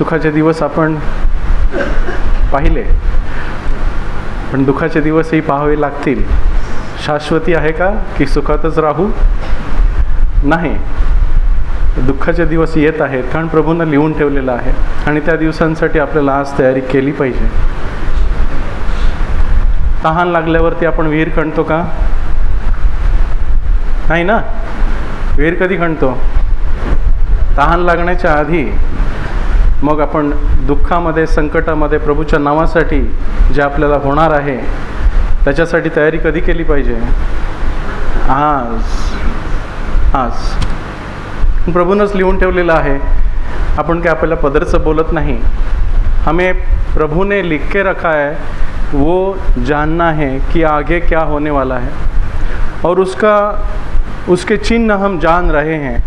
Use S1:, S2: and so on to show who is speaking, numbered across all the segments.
S1: सुखाचे दिवस आपण पाहिले, पण दुःखाचे दिवसही पाहावे लागतील. शाश्वती आहे का की सुखातच राहू? नाही, दुःखाचे दिवस येत आहेत, कारण प्रभूंना लिहून ठेवलेलं आहे आणि त्या दिवसांसाठी आपल्याला आज तयारी केली पाहिजे. तहान लागल्यावरती आपण विहीर खणतो का? नाही ना. विहीर कधी खणतो? तहान लागण्याच्या आधी. मग आपण दुःखामध्ये, संकटामध्ये प्रभूच्या नावासाठी जे आपल्याला होणार आहे त्याच्यासाठी तयारी कधी केली पाहिजे? आज. प्रभूनच लिहून ठेवलेलं आहे. आपण काय आपल्याला पदरचं बोलत नाही. हमें प्रभु ने लिख के रखा है, वो जानना है कि आगे क्या होने वाला है और उसके चिन्ह हम जान रहे हैं.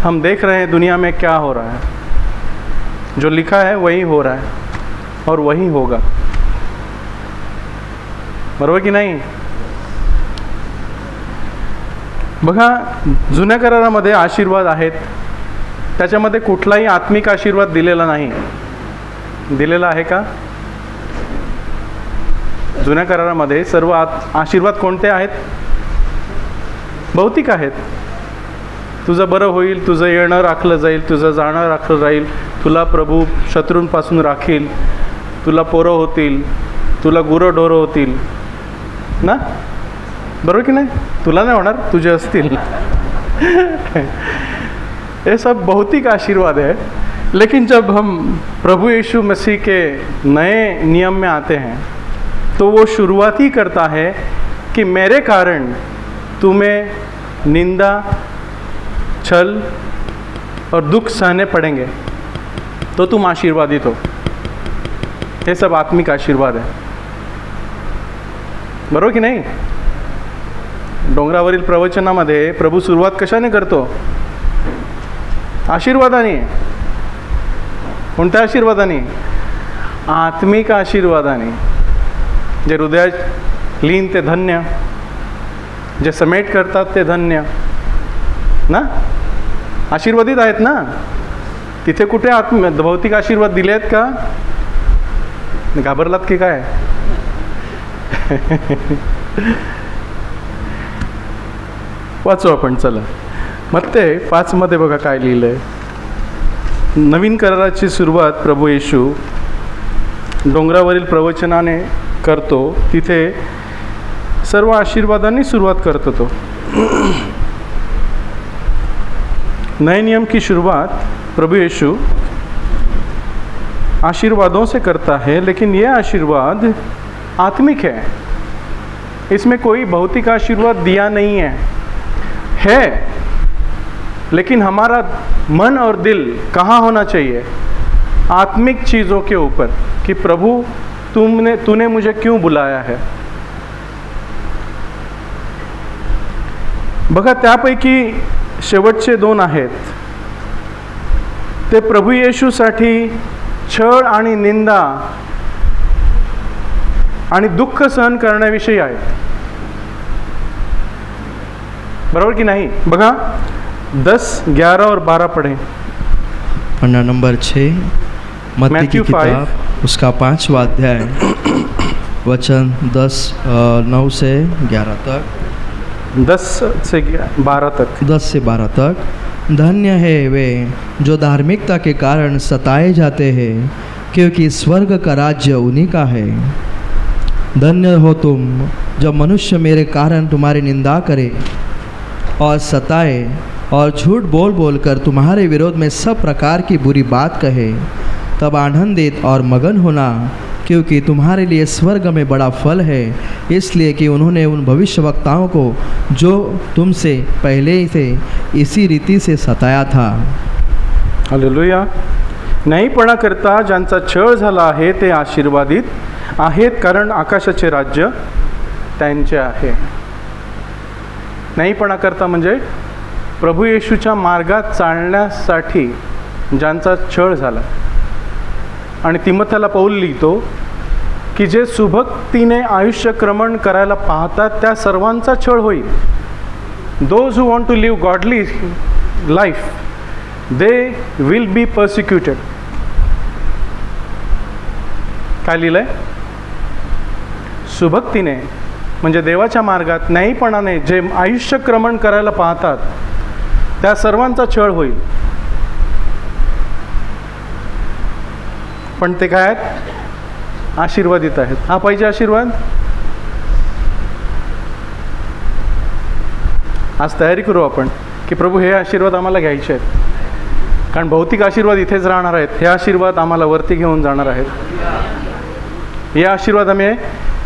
S1: हम देख रहे हैं दुनिया में क्या हो रहा है. जो लिखा है वही हो रहा है और वही होगा. बरोबर की नाही? बघा, जुन्या करारामध्ये आशीर्वाद आहेत, त्याच्यामध्ये कुठलाही आत्मिक आशीर्वाद दिलेला नाही. दिलेला आहे का? जुन्या करारामध्ये सर्व आशीर्वाद कोणते आहेत? भौतिक आहेत. तुझं बरं होईल, तुझं येणं राखलं जाईल, तुझं जाणं राखलं राहील, तुला प्रभू शत्रूंपासून राखील, तुला पोरं होतील, तुला गुरंढोरं होतील ना. बरोबर की नाही? तुला नाही होणार, तुझे असतील. ये सब भौतिक आशीर्वाद है. लेकिन जब हम प्रभु यीशु मसीह के नए नियम में आते हैं तो वो शुरुआत ही करता है कि मेरे कारण तुम्हें निंदा, छल और दुख सहने पड़ेंगे, तो तुम आशीर्वादित हो. हे सब आत्मिक आशीर्वाद है. बरोबर की नाही? डोंगरावरील प्रवचनामध्ये प्रभू सुरुवात कशाने करतो? आशीर्वादाने. कोणत्या आशीर्वादाने? आत्मिक आशीर्वादाने. जे हृदयात लीन ते धन्य, जे समेट करतात ते धन्य ना. आशीर्वादित आहेत ना. तिथे कुठे भौतिक आशीर्वाद दिले आहेत का? घाबरलात की काय? वाचू आपण, चला. मत्ते 5 मध्ये बघा काय लिहिलंय. नवीन कराराची सुरुवात प्रभू येशू डोंगरावरील प्रवचनाने करतो. तिथे सर्व आशीर्वादांनी सुरुवात करतो तो. नए नियम की शुरुआत प्रभु यीशु आशीर्वादों से करता है, लेकिन ये आशीर्वाद आत्मिक है. इसमें कोई भौतिक आशीर्वाद दिया नहीं है, लेकिन हमारा मन और दिल कहाँ होना चाहिए? आत्मिक चीज़ों के ऊपर, कि प्रभु तूने मुझे क्यों बुलाया है. बघा, त्यापैकी शेवटचे 2 आहेत ते प्रभू येशूसाठी छळ आणि निंदा आणि दुःख सहन करण्याविषयी आहेत. बरोबर की नाही? बघा, 10, 11 और 12 पढ़ें.
S2: पन्ना नंबर 6, मत्ती की किताब उसका 5वां अध्याय, वचन 9 से 11 तक.
S1: 10 से 12 तक.
S2: 10 से 12 तक. धन्य है वे जो धार्मिकता के कारण सताए जाते हैं, क्योंकि स्वर्ग का राज्य उन्हीं का है. धन्य हो तुम जब मनुष्य मेरे कारण तुम्हारी निंदा करे और सताए और झूठ बोल बोल कर तुम्हारे विरोध में सब प्रकार की बुरी बात कहे. तब आनंदित और मगन होना, क्योंकि तुम्हारे लिए स्वर्ग में बड़ा फल है, इसलिए कि उन्होंने उन भविष्यवक्ताओं को जो तुमसे पहले से इसी रीति से सताया था.
S1: हालेलुया. न्यायीपणा करता ज्यांचा छळ झाला आहे ते आशीर्वादित आहेत, कारण आकाशाचे राज्य त्यांचे आहे. न्यायीपणा करता म्हणजे प्रभू येशूच्या मार्गात चालण्यासाठी ज्यांचा छळ झाला. आणि तिमोथेला पौल लिहितो की जे सुभक्तीने आयुष्यक्रमण करायला पाहतात त्या सर्वांचा छळ होईल. Those who want to live godly life they will be persecuted. काय लिहिलंय? सुभक्तीने म्हणजे देवाच्या मार्गात न्यायीपणाने जे आयुष्यक्रमण करायला पाहतात त्या सर्वांचा छळ होईल. पण ते काय आहेत? आशीर्वादित आहेत. हा पाहिजे आशीर्वाद. आज तयारी करू आपण की प्रभू हे आशीर्वाद आम्हाला घ्यायचे आहेत, कारण भौतिक आशीर्वाद इथेच राहणार आहेत. हे आशीर्वाद आम्हाला वरती घेऊन जाणार आहेत. हे आशीर्वाद आम्ही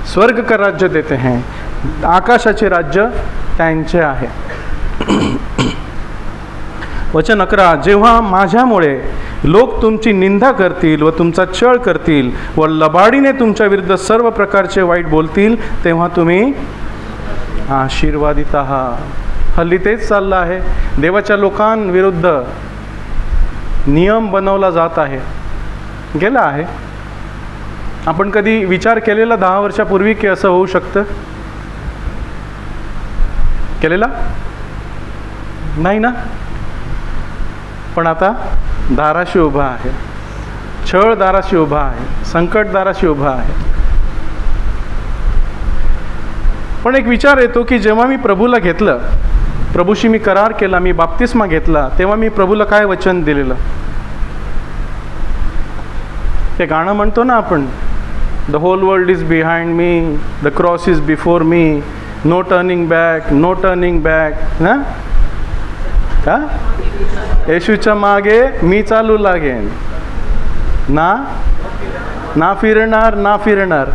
S1: स्वर्ग का राज्य देते हैं. आकाशाचे राज्य त्यांचे आहे. वचन 11. जेव्हा माझ्यामुळे लोक तुमची निंदा करतील व तुमचा छळ करतील व लबाडीने तुमच्या विरुद्ध सर्व प्रकारचे वाईट बोलतील, तेव्हा तुम्ही आशीर्वादित आहात. हल्ली तेच चाललं आहे. देवाच्या लोकांविरुद्ध नियम बनवला जात आहे. गेला आहे. आपण कधी विचार केलेला 10 वर्षापूर्वी की असं होऊ शकतं? केलेला नाही ना. पण आता दाराशी उभा आहे. छळ दाराशी उभा आहे. संकट दाराशी उभा आहे. पण एक विचार येतो की जेव्हा मी प्रभूला घेतलं, प्रभूशी मी करार केला, मी बाप्तिस्मा घेतला, तेव्हा मी प्रभूला काय वचन दिलेलं? ते गाणं म्हणतो ना आपण, the whole world is behind me, the cross is before me, no turning back, no turning back. ना का? येशूच्या मागे मी चालू लागेन, ना ना फिरणार, ना फिरणार.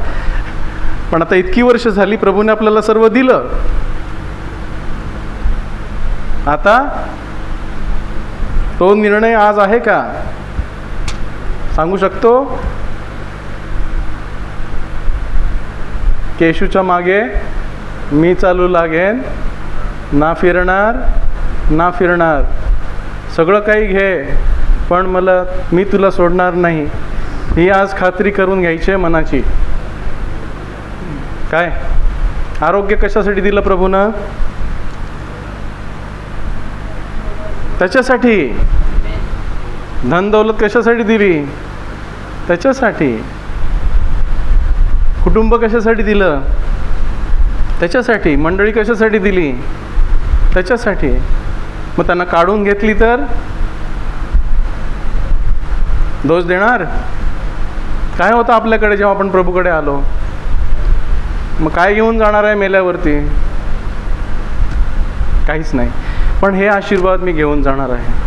S1: पण आता इतकी वर्ष झाली, प्रभूने आपल्याला सर्व दिलं. आता तो निर्णय आज आहे का? सांगू शकतो? येशूच्या मागे मी चालू लागेन, ना फिरणार, ना फिरणार. सगळं काही घे, पण मी तुला सोडणार नाही. ही आज खात्री करून घ्यायची आहे मनाची. काय? आरोग्य कशासाठी दिलं प्रभूनं? त्याच्यासाठी. धन दौलत कशासाठी दिली? त्याच्यासाठी. कुटुंब कशासाठी दिलं? त्याच्यासाठी. मंडळी कशासाठी दिली? त्याच्यासाठी. मग त्यांना काढून घेतली तर दोष देणार? काय होतं आपल्याकडे जेव्हा आपण प्रभूकडे आलो? मग काय घेऊन जाणार आहे मेल्यावरती? काहीच नाही. पण हे आशीर्वाद मी घेऊन जाणार आहे.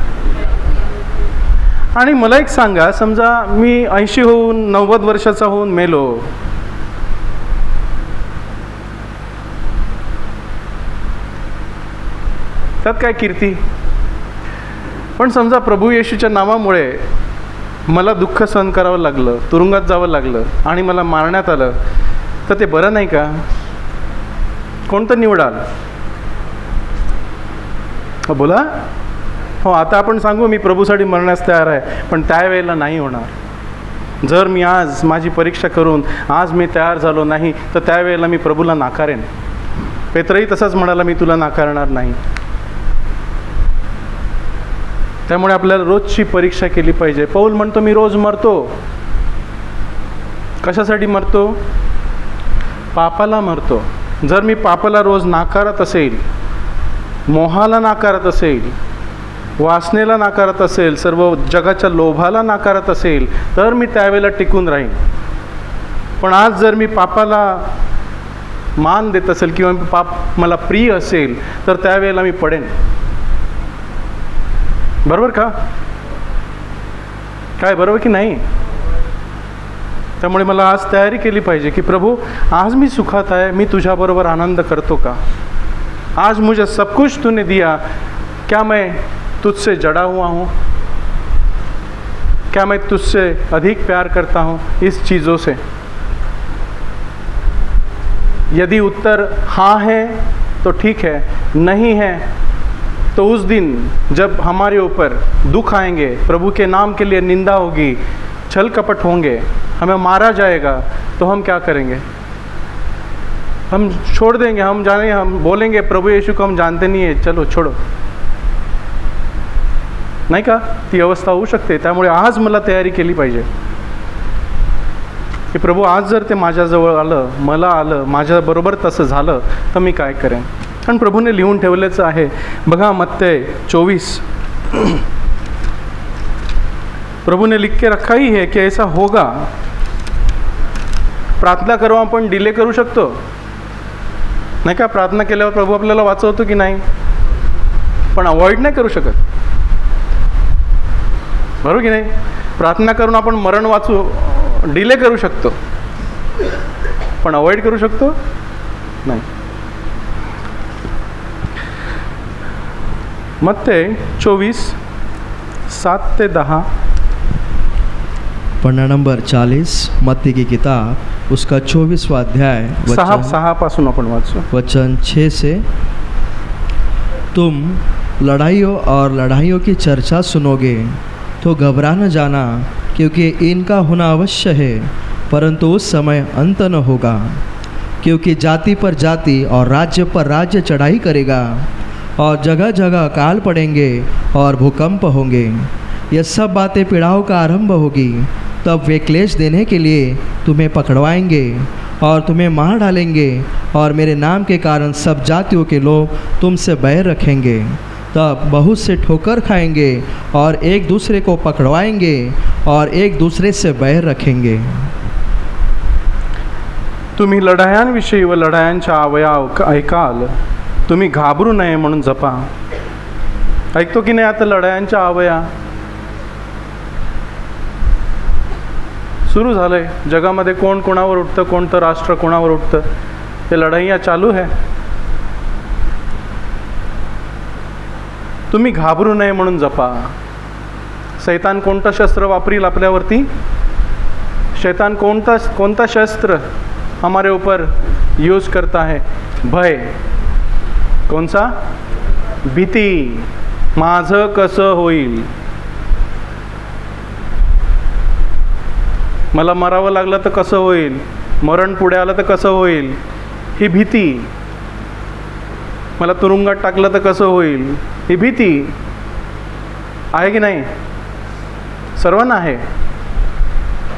S1: आणि मला एक सांगा, समजा मी 80 होऊन 90 वर्षाचा होऊन मेलो, त्यात काय कीर्ती? पण समजा प्रभू येशूच्या नावामुळे मला दुःख सहन करावं लागलं, तुरुंगात जावं लागलं आणि मला मारण्यात आलं, तर ते बरं नाही का? कोणतं निवडाल? बोला. हो, आता आपण सांगू मी प्रभूसाठी मरण्यास तयार आहे, पण त्यावेळेला नाही होणार. जर मी आज माझी परीक्षा करून आज मी तयार झालो नाही, तर त्यावेळेला मी प्रभूला नाकारेन. पेत्रही तसाच म्हणाला, मी तुला नाकारणार नाही. त्यामुळे आपल्याला रोजची परीक्षा केली पाहिजे. पौल म्हणतो, मी रोज मरतो. कशासाठी मरतो? पापाला मरतो. जर मी पापाला रोज नाकारत असेल, मोहाला नाकारत असेल, वासनेला नाकारत असेल, सर्व जगाच्या लोभाला नाकारत असेल, तर मी त्यावेळेला टिकून राहीन. पण आज जर मी पापाला मान देत असेल किंवा पाप मला प्रिय असेल, तर त्यावेळेला मी पडेन. बरोबर का? काय बरोबर की नाही? त्यामुळे मला आज तयारी केली पाहिजे की प्रभू, आज मी सुखात आहे, मी तुझ्याबरोबर आनंद करतो का? आज मुझे सब कुछ तूने दिया, क्या मैं तुझसे जड़ा हुआ हूँ? क्या मैं तुझसे अधिक प्यार करता हूँ इस चीज़ों से? यदि उत्तर हाँ है तो ठीक है, नहीं है तो उस दिन जब हमारे ऊपर दुख आएंगे, प्रभु के नाम के लिए निंदा होगी, छल कपट होंगे, हमें मारा जाएगा, तो हम क्या करेंगे? हम छोड़ देंगे, हम जाने, हम बोलेंगे प्रभु यीशु को हम जानते नहीं है, चलो छोड़ो। नाही का? ती अवस्था होऊ शकते. त्यामुळे आज मला तयारी केली पाहिजे की प्रभू आज जर ते माझ्याजवळ आलं, मला आलं, माझ्याबरोबर तसं झालं तर मी काय करेन. कारण प्रभूने लिहून ठेवलेचं आहे. बघा मत्ते 24, प्रभु ने लिख के रखा ही है कि ऐसा होगा. प्रार्थना करू आपण डिले करू शकतो नाही का? प्रार्थना केल्यावर प्रभू आपल्याला वाचवतो की नाही? पण अवॉइड नाही करू शकत, बरोबर की नाही? प्रार्थना करून आपण मरण वाचू डिले करू शकतो, पण अवॉइड करू शकतो नाही. मत्ते 24, 7 ते 10.
S2: पन्ना नंबर 40 मत्ती की किताब उसका 24वां अध्याय
S1: 6 पासून आपण वाचू.
S2: वचन 6 से, तुम लड़ाइयों और लड़ाइयों की चर्चा सुनोगे तो घबरा न जाना, क्योंकि इनका होना अवश्य है, परंतु उस समय अंत न होगा. क्योंकि जाति पर जाति और राज्य पर राज्य चढ़ाई करेगा, और जगह जगह अकाल पड़ेंगे और भूकंप होंगे. यह सब बातें पीड़ाओं का आरंभ होगी. तब वे क्लेश देने के लिए तुम्हें पकड़वाएंगे और तुम्हें मार डालेंगे, और मेरे नाम के कारण सब जातियों के लोग तुमसे बैर रखेंगे. तब बहुत से ठोकर खाएंगे और एक दूसरे को पकड़वाएंगे और एक दूसरे से बैर रखेंगे.
S1: तुम्ही लढायांविषयी व लढायांच्या अवया ऐकाल, तुम्ही घाबरू नये म्हणून जपा. ऐकतो की नाही आता लढायांच्या अवया सुरू झालंय जगामध्ये. कोण कोणावर उठतं, कोणतं राष्ट्र कोणावर उठतं, हे लढाईया चालू आहे. तुम्ही घाबरू नये म्हणून जपा. शैतान कोणतं शस्त्र वापरील आपल्यावरती? शैतान कोणता शस्त्र हमारे ऊपर यूज करता है? भय. कोणचा? भीती. माझं कसं होईल, मला मरावं लागलं तर कसं होईल, मरण पुढे आलं तर कसं होईल, ही भीती. मला तुरुंगात टाकलं तर कसं होईल, ही भीती आहे की नाही? सर्वांना आहे.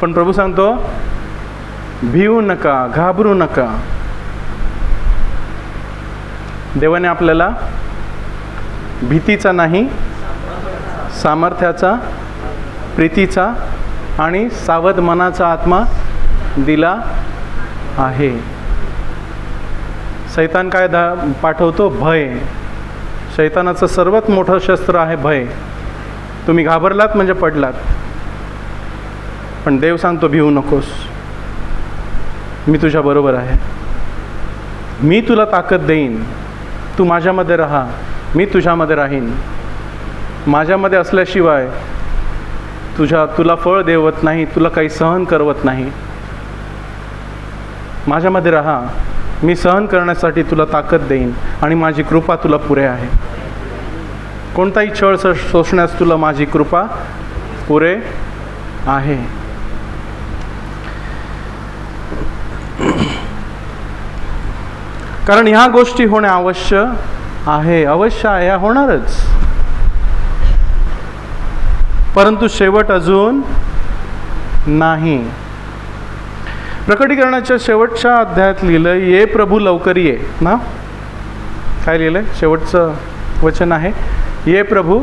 S1: पण प्रभू सांगतो भिवू नका, घाबरू नका. देवाने आपल्याला भीतीचा नाही, सामर्थ्याचा, प्रीतीचा आणि सावध मनाचा आत्मा दिला आहे. शैतान काय पाठवतो? भय. शैतानाचं सर्वात मोठं शस्त्र आहे भय. तुम्ही घाबरलात म्हणजे पडलात. पण देव सांगतो भिवू नकोस, मी तुझ्या बरोबर आहे, मी तुला ताकद देईन, तू माझ्यामध्ये राहा, मी तुझ्यामध्ये राहीन. माझ्यामध्ये असल्याशिवाय तुला फळ देवत नाही, तुला काही सहन करवत नाही. माझ्यामध्ये राहा, मी सहन करण्यासाठी तुला ताकद देईन आणि माझी कृपा तुला पुरे आहे. कोणताही छळ सोसण्यास तुला माझी कृपा पुरे आहे. कारण ह्या गोष्टी होणे अवश्य आहे. अवश्य आहे, ह्या होणारच. परंतु शेवट अजून नाही. प्रकटीकरणाच्या शेवटच्या अध्यायात लिहिलं, ये प्रभू लवकर ये ना. काय लिहिलंय? शेवटचं वचन आहे ये प्रभू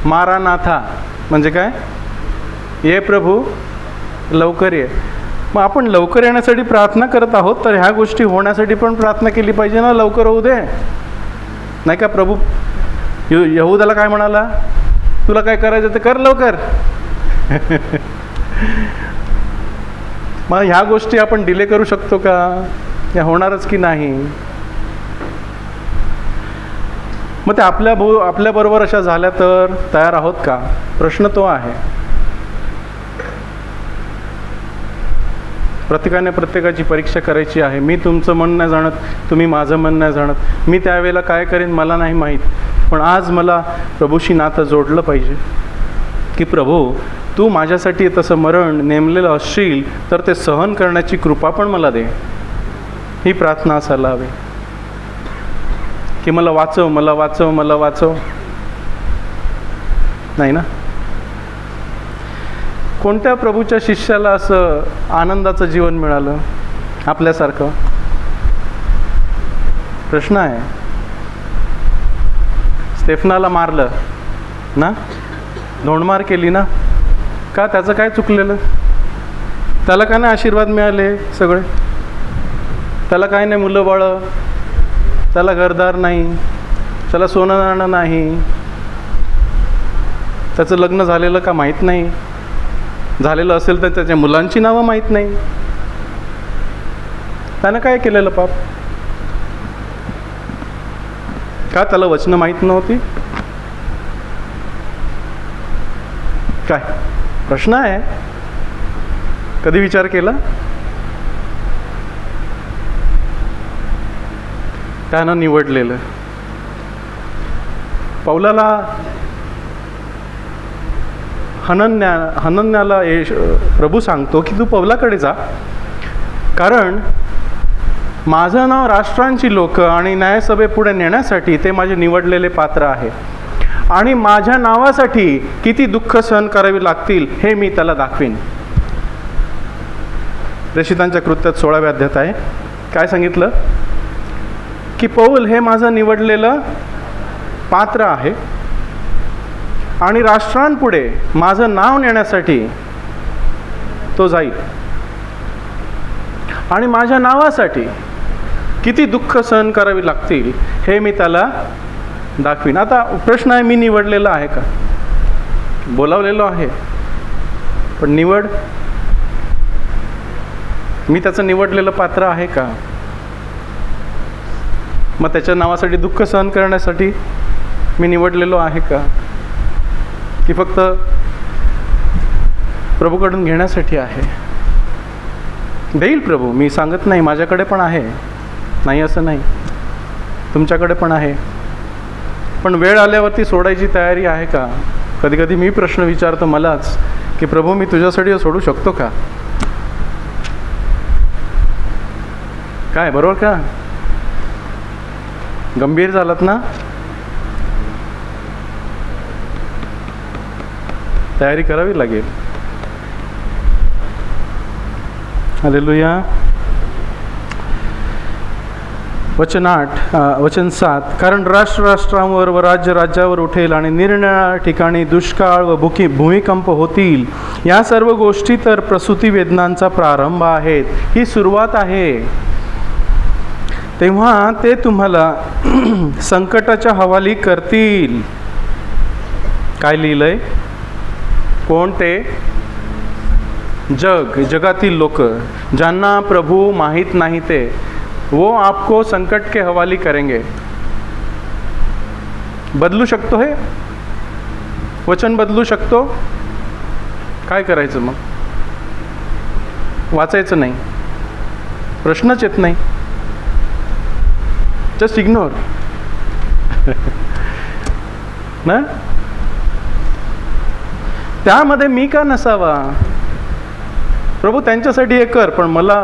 S1: मारानाथा. म्हणजे काय? ये प्रभू लवकर ये. मग आपण लवकर येण्यासाठी प्रार्थना करत आहोत, तर ह्या गोष्टी होण्यासाठी पण प्रार्थना केली पाहिजे ना. लवकर होऊ दे, नाही का? प्रभू यहूदाला काय म्हणाला? तुला काय करायचं ते कर लवकर. मग ह्या गोष्टी आपण डिले करू शकतो का? या होणारच की नाही? मग ते आपल्याबरोबर अशा झाल्या तर तयार आहोत का? प्रश्न तो आहे. प्रत्येकाने प्रत्येकाची परीक्षा करायची आहे. मी तुमचं मन नाही जाणत, तुम्ही माझं मन नाही जाणत. मी त्यावेळेला काय करेन मला नाही माहीत. पण आज मला प्रभूशी नातं जोडलं पाहिजे की प्रभू तू माझ्यासाठी तसं मरण नेमलेलं असशील तर ते सहन करण्याची कृपा पण मला दे. ही प्रार्थना असायला हवी की मला वाचव, मला वाचव, मला वाचव. नाही ना. कोणत्या प्रभूच्या शिष्याला असं आनंदाचं जीवन मिळालं आपल्यासारखं? प्रश्न आहे. स्तेफनाला मारलं ना, धोंडमार केली ना, का? त्याचं काय चुकलेलं? त्याला काय नाही आशीर्वाद मिळाले सगळे? त्याला काय नाही मुलं बाळं? त्याला घरदार नाही, त्याला सोनं नाणं नाही, त्याचं लग्न झालेलं का माहीत नाही, झालेलं असेल तर त्याच्या मुलांची नावं माहीत नाही. त्यानं काय केलेलं पाप? का त्याला वचनं माहीत नव्हती? काय प्रश्न आहे? कधी विचार केला? त्यानं निवडलेलं. पौलाला हनन्याला प्रभू सांगतो की तू पौलाकडे जा, कारण माझं नाव राष्ट्रांची लोक आणि न्यायसभेपुढे नेण्यासाठी ते माझे निवडलेले पात्र आहे, आणि माझ्या नावासाठी किती दुःख सहन करावी लागतील हे मी त्याला दाखवीन. प्रेषितांच्या कृत्यात 16व्या अध्यायात आहे. काय सांगितलं? की पौल हे माझं निवडलेलं पात्र आहे आणि राष्ट्रांपुढे माझं नाव नेण्यासाठी तो जाईल, आणि माझ्या नावासाठी किती दुःख सहन करावी लागतील हे मी त्याला दाखवीन. आता प्रश्न आहे, मी निवडलेलं आहे का? बोलावलेलो आहे, पण निवड, मी त्याचं निवडलेलं पात्र आहे का? मग त्याच्या नावासाठी दुःख सहन करण्यासाठी मी निवडलेलो आहे का? की फक्त प्रभूकडून घेण्यासाठी आहे? देईल प्रभू, मी सांगत नाही, माझ्याकडे पण आहे, नाही असं नाही, तुमच्याकडे पण आहे, पण वेळ आल्यावरती सोडायची तयारी आहे का? कधी कधी मी प्रश्न विचारतो मलाच की प्रभू, मी तुझ्यासाठी सोडू शकतो का? काय बरोबर का? गंभीर झालात ना? तयारी करावी लागेल. हालेलुया. वचन 7, कारण राष्ट्रांवर व राज्यावर उठेल आणि निरनिराळ्या ठिकाणी दुष्काळ व भूमिकंप होतील. या सर्व गोष्टी तर प्रसूती वेदनांचा प्रारंभ आहेत. ही सुरुवात आहे. तेव्हा ते तुम्हाला संकटाच्या हवाली करतील. काय लिहिलंय? कोण ते? जगातील लोक, ज्यांना प्रभू माहीत नाही, ते वो आपको संकट के हवाली करेंगे. बदलू शकतो हे वचन, बदलू शकतो. काय करायचं मग? वाचायचं नाही, प्रश्नच येत नाही, जस्ट इग्नोर ना. त्यामध्ये मी का नसावा? प्रभू त्यांच्यासाठी हे कर, पण मला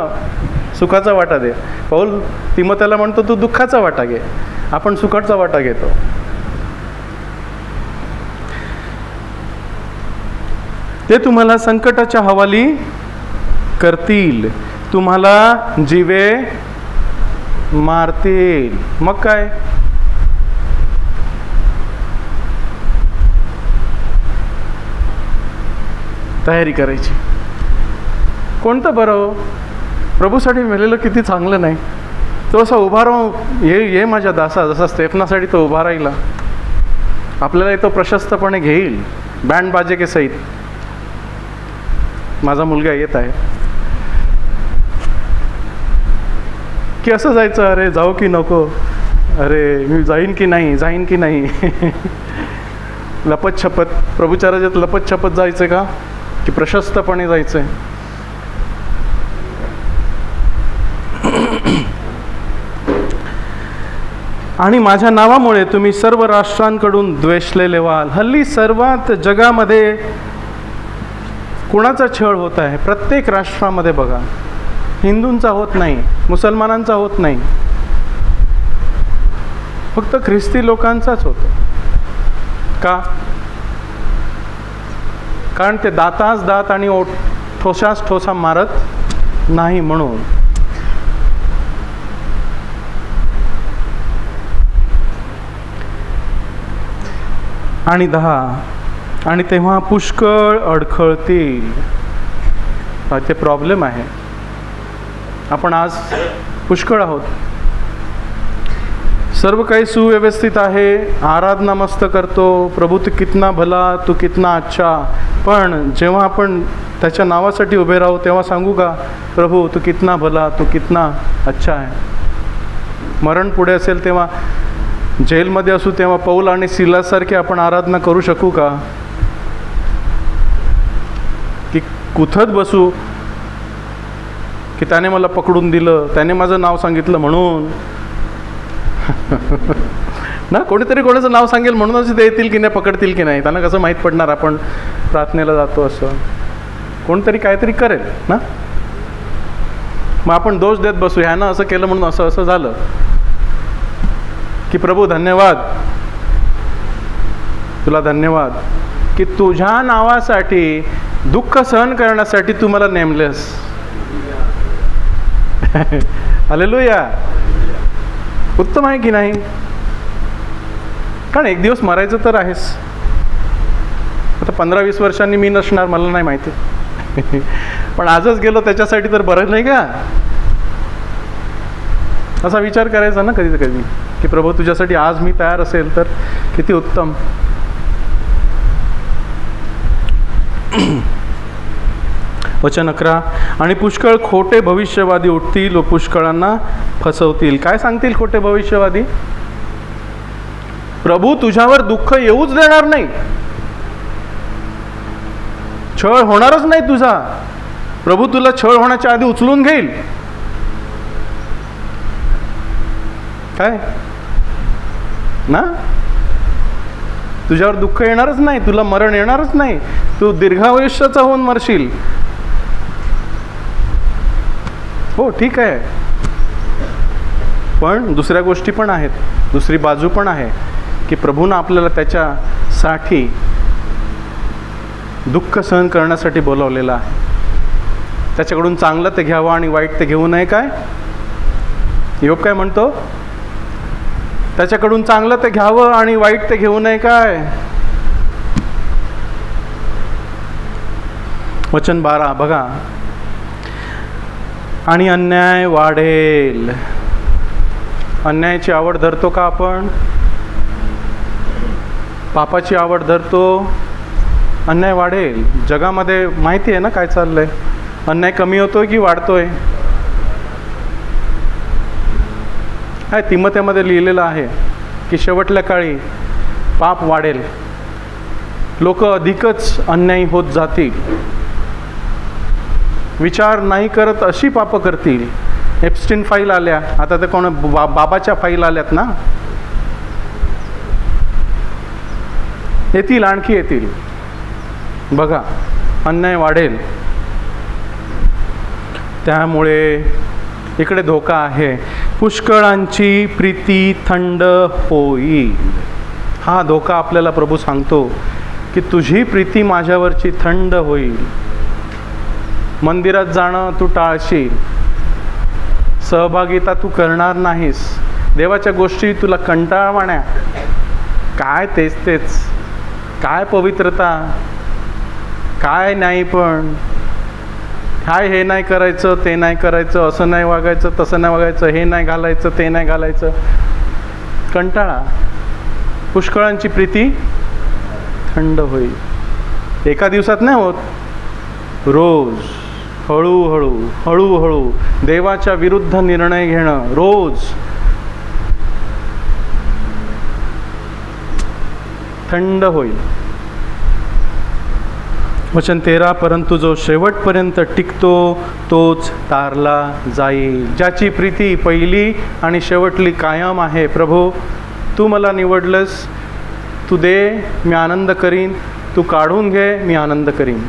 S1: सुखाचा वाटा दे. पौल तिमोथेला म्हणतो तू दुःखाचा वाटा घे, आपण सुखाचा वाटा घेतो. ते तुम्हाला संकटाच्या हवाली करतील, तुम्हाला जीवे मारतील. मग काय? तयारी करायची. कोणतं बरं? प्रभूसाठी मेलेलं किती चांगलं नाही? तो असा उभा राहून ये माझ्या दासा, जसा स्तेफनासाठी तो उभा राहिला. आपल्याला तो प्रशस्तपणे घेईल बँड बाजे के सहित. माझा मुलगा येत आहे की असं जायचं? अरे जाऊ की नको? अरे मी जाईन की नाही लपत छपत प्रभूच्या राज्यात लपत छपत जायचं का, की प्रशस्तपणे जायचंय? आणि माझ्या नावामुळे तुम्ही सर्व राष्ट्रांकडून द्वेषलेले व्हाल. हल्ली सर्वात जगामध्ये कुणाचा छळ होत आहे? प्रत्येक राष्ट्रामध्ये बघा, हिंदूंचा होत नाही, मुसलमानांचा होत नाही, फक्त ख्रिस्ती लोकांचाच होतो. का? कारण ते दातास दात आणि ठोसास ठोसा मारत नाही म्हणून. आणि 10, आणि तेव्हा पुष्कळ अडखळतील. ते प्रॉब्लेम आहे. आपण आज पुष्कळ आहोत, सर्व काही सुव्यवस्थित आहे, आराधना मस्त करतो, प्रभू तू कितना भला, तू कितना अच्छा. पण जेव्हा आपण त्याच्या नावासाठी उभे राहू तेव्हा सांगू का, प्रभू तू कितना भला, तू कितना अच्छा आहे. मरण पुढे असेल तेव्हा, जेलमध्ये असू तेव्हा पौल आणि सिलासारखे आपण आराधना करू शकू का? की कुथत बसू की त्याने मला पकडून दिलं, त्याने माझं नाव सांगितलं म्हणून ना, कोणीतरी कोणाचं नाव सांगेल म्हणूनच ते येतील की नाही, पकडतील की नाही, त्यांना कसं माहीत पडणार आपण प्रार्थनेला जातो असं. कोणतरी काहीतरी करेल ना, मग आपण दोष देत बसू, ह्यानं असं केलं म्हणून असं असं झालं. की प्रभू धन्यवाद, तुला धन्यवाद की तुझ्या नावासाठी दुःख सहन करण्यासाठी तू मला नेमलेस. हालेलुया. उत्तम आहे की नाही? कारण एक दिवस मरायचं तर आहेस. आता 15-20 वर्षांनी मी नसणार, मला नाही माहिती. पण आजच गेलो त्याच्यासाठी तर बरं नाही का? असा विचार करायचा ना कधी कधी की प्रभू तुझ्यासाठी आज मी तयार असेल तर किती उत्तम. वचन 11, आणि पुष्कळ खोटे भविष्यवादी उठतील व पुष्कळांना फसवतील. काय सांगतील खोटे भविष्यवादी? प्रभू तुझ्यावर दुःख येऊच देणार नाही, छळ होणारच नाही तुझा, प्रभू तुला छळ होण्याच्या आधी उचलून घेईल. काय ना, तुझ्यावर दुःख येणारच नाही, तुला मरण येणारच नाही, तू दीर्घायुष्याचा होऊन मरशील. हो ठीक आहे, पण दुसऱ्या गोष्टी पण आहेत, दुसरी बाजू पण आहे की प्रभूनं आपल्याला त्याच्यासाठी दुःख सहन करण्यासाठी बोलावलेलं आहे. त्याच्याकडून चांगलं ते घ्यावं आणि वाईट ते घेऊ नये. काय योग काय म्हणतो? त्याच्याकडून चांगलं ते घ्यावं आणि वाईट ते घेऊ नये. काय वचन 12 बघा, आणि अन्याय वाढेल. अन्यायाची आवड धरतो का आपण? पापाची आवड धरतो, अन्याय वाढेल. जगामध्ये माहिती आहे ना काय चाललंय, अन्याय कमी होतोय की वाढतोय? काय तिमोथेमध्ये लिहिलेलं आहे की शेवटल्या काळी पाप वाढेल, लोक अधिकच अन्यायी होत जातील, विचार नाही करत अशी पापं करतील. एप्स्टीन फाईल आल्या, आता ते कोण बाबाच्या फाईल आल्यात ना, येतील, आणखी येतील. बघा अन्याय वाढेल. त्यामुळे इकडे धोका आहे, पुष्कळांची प्रीती थंड होईल. हा धोका आपल्याला प्रभू सांगतो की तुझी प्रीती माझ्यावरची थंड होईल. मंदिरात जाणं तू टाळशील, सहभागिता तू करणार नाहीस, देवाच्या गोष्टी तुला कंटाळवाण्या, काय तेच तेच, काय पवित्रता, काय नाही, पण काय हे नाही करायचं, ते नाही करायचं, असं नाही वागायचं, तसं नाही वागायचं, हे नाही घालायचं, ते नाही घालायचं, कंटाळा. पुष्कळांची प्रीती थंड होईल. एका दिवसात नाही होत, रोज हळूहळू हळूहळू देवाच्या विरुद्ध निर्णय घेणं, रोज थंड होईल. वचन 13, परंतु जो शेवटपर्यंत टिकतो तोच तारला जाईल. ज्याची प्रीती पहिली आणि शेवटली कायम आहे. प्रभू तू मला निवडलंस, तू दे मी आनंद करीन, तू काढून घे मी आनंद करीन.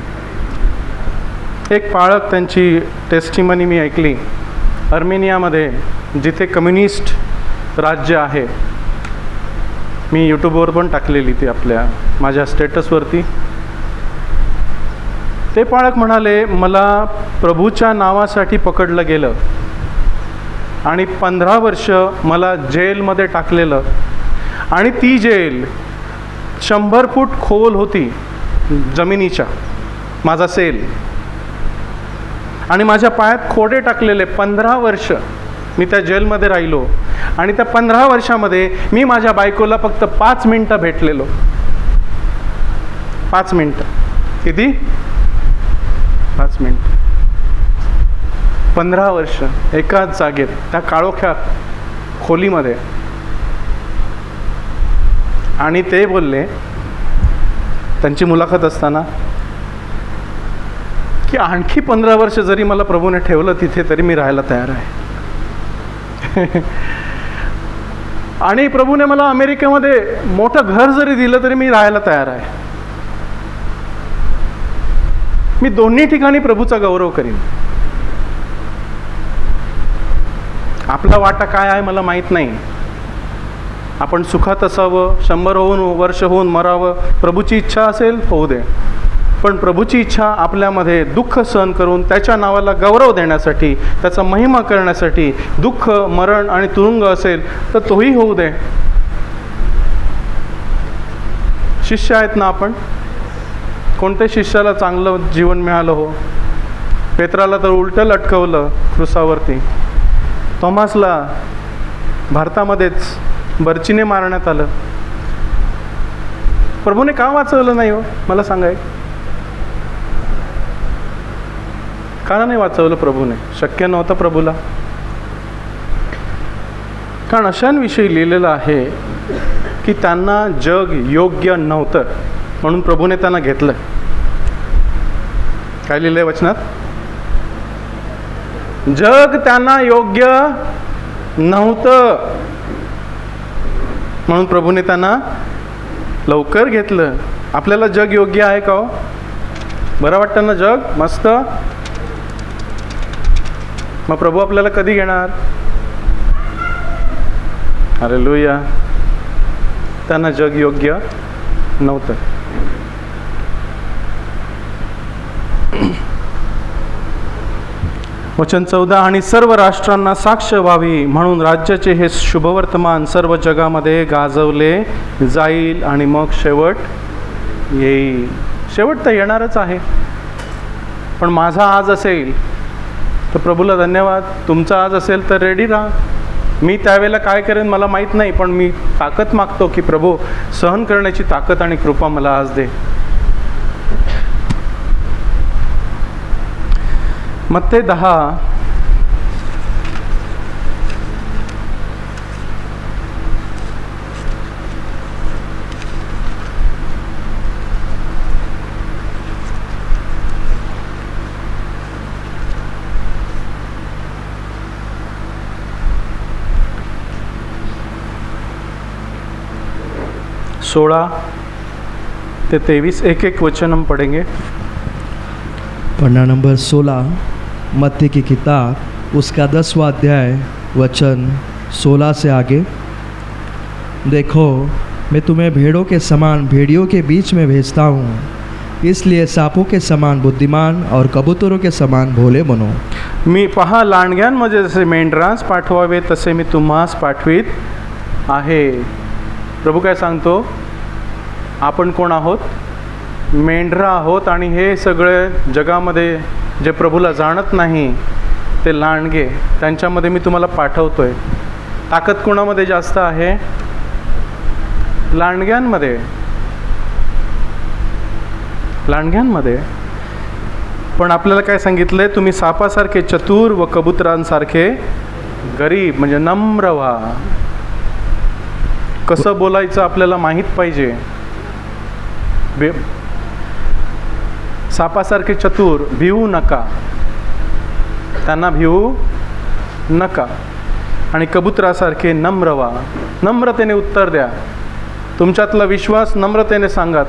S1: एक पाळक त्यांची टेस्टिमनी मी ऐकली, अर्मेनियामध्ये जिथे कम्युनिस्ट राज्य आहे. मी यूट्यूबवर पण टाकलेली ती आपल्या माझ्या स्टेटसवरती. ते पालक म्हणाले, मला प्रभूच्या नावासाठी पकडलं गेलं आणि 15 वर्ष मला जेलमध्ये टाकलेलं, आणि ती जेल 100 फूट खोल होती जमिनीच्या, माझा सेल, आणि माझ्या पायात खोडे टाकलेले. 15 वर्ष मी त्या जेलमध्ये राहिलो, आणि त्या 15 वर्षामध्ये मी माझ्या बायकोला फक्त 5 मिनटं भेटलेलो. 5 मिनटं. किती? 5 मिनटं. 15 वर्ष एकाच जागेत, त्या काळोख्या खोलीमध्ये. आणि ते बोलले त्यांची मुलाखत असताना की आणखी 15 वर्ष जरी मला प्रभूने ठेवलं तिथे तरी मी राहायला तयार आहे. आणि प्रभूने मला अमेरिकेमध्ये मोठं घर जरी दिलं तरी मी राहायला तयार आहे. मी दोन्ही ठिकाणी प्रभूचा गौरव करीन. आपला वाटा काय आहे मला माहीत नाही. आपण सुखात असावं, 100 वर्ष होऊन मरावं, प्रभूची इच्छा असेल होऊ दे. पण प्रभूची इच्छा आपल्यामध्ये दुःख सहन करून त्याच्या नावाला गौरव देण्यासाठी, त्याचा महिमा करण्यासाठी, दुःख, मरण आणि तुरुंग असेल तर तोही होऊ दे. शिष्य आहेत ना आपण. कोणत्या शिष्याला चांगलं जीवन मिळालं हो? पेत्राला तर उलटं लटकवलं क्रुसावरती. थॉमसला भारतामध्येच बर्चीने मारण्यात आलं. प्रभूने का वाचवलं नाही हो मला सांगा. का नाही वाचवलं प्रभूने? शक्य नव्हतं प्रभूला. कारण अशांविषयी लिहिलेलं आहे की त्यांना जग योग्य नव्हतं म्हणून प्रभूने त्यांना घेतलं. काय लिहिलंय वचनात? जग त्यांना योग्य नव्हतं म्हणून प्रभूने त्यांना लवकर घेतलं. आपल्याला जग योग्य आहे का हो? बरं वाटतं ना जग? मस्त. मग प्रभू आपल्याला कधी घेणार? हालेलुया. त्यांना जग योग्य नव्हतं. वचन 14, आणि सर्व राष्ट्रांना साक्ष व्हावी म्हणून राज्याचे हे शुभवर्तमान सर्व जगामध्ये गाजवले जाईल आणि मग शेवट येईल. शेवट तर येणारच आहे. पण माझा आज असेल तर प्रभूला धन्यवाद. तुमचा आज असेल तर रेडी राहा. मी त्यावेळेला काय करेन मला माहीत नाही, पण मी ताकद मागतो की प्रभू सहन करण्याची ताकद आणि कृपा मला आज दे. मत्ते 10 16 ते 23 एक वचन हम पढ़ेंगे.
S2: पन्ना नंबर 16 मत्ती की किताब उसका 10वां अध्याय वचन 16 से आगे. देखो मैं तुम्हें भेड़ों के समान भेड़ियों के बीच में भेजता हूँ, इसलिए सांपों के समान बुद्धिमान और कबूतरों के समान भोले बनो.
S1: मी पहा लांडग्यांमध्ये जसे मेंढरास पाठवावे तसे मी तुम्हास पाठवीत आहे. प्रभू काय सांगतो? आपण कोण आहोत? मेंढरा आहोत. आणि हे सगळे जगामध्ये जे प्रभूला जाणत नाही ते लांडगे, त्यांच्यामध्ये मी तुम्हाला पाठवतोय. ताकद कोणामध्ये जास्त आहे? लांडग्यांमध्ये. लांडग्यांमध्ये. पण आपल्याला काय सांगितलंय? तुम्ही सापासारखे चतुर व कबुतरांसारखे गरीब, म्हणजे नम्र व्हा. कसं बोलायचं आपल्याला माहीत पाहिजे. सापासारखे चतुर, भिवू नका, त्यांना भिवू नका. आणि कबुतरासारखे नम्र व्हा. नम्रतेने उत्तर द्या. तुमच्यातला विश्वास नम्रतेने सांगा.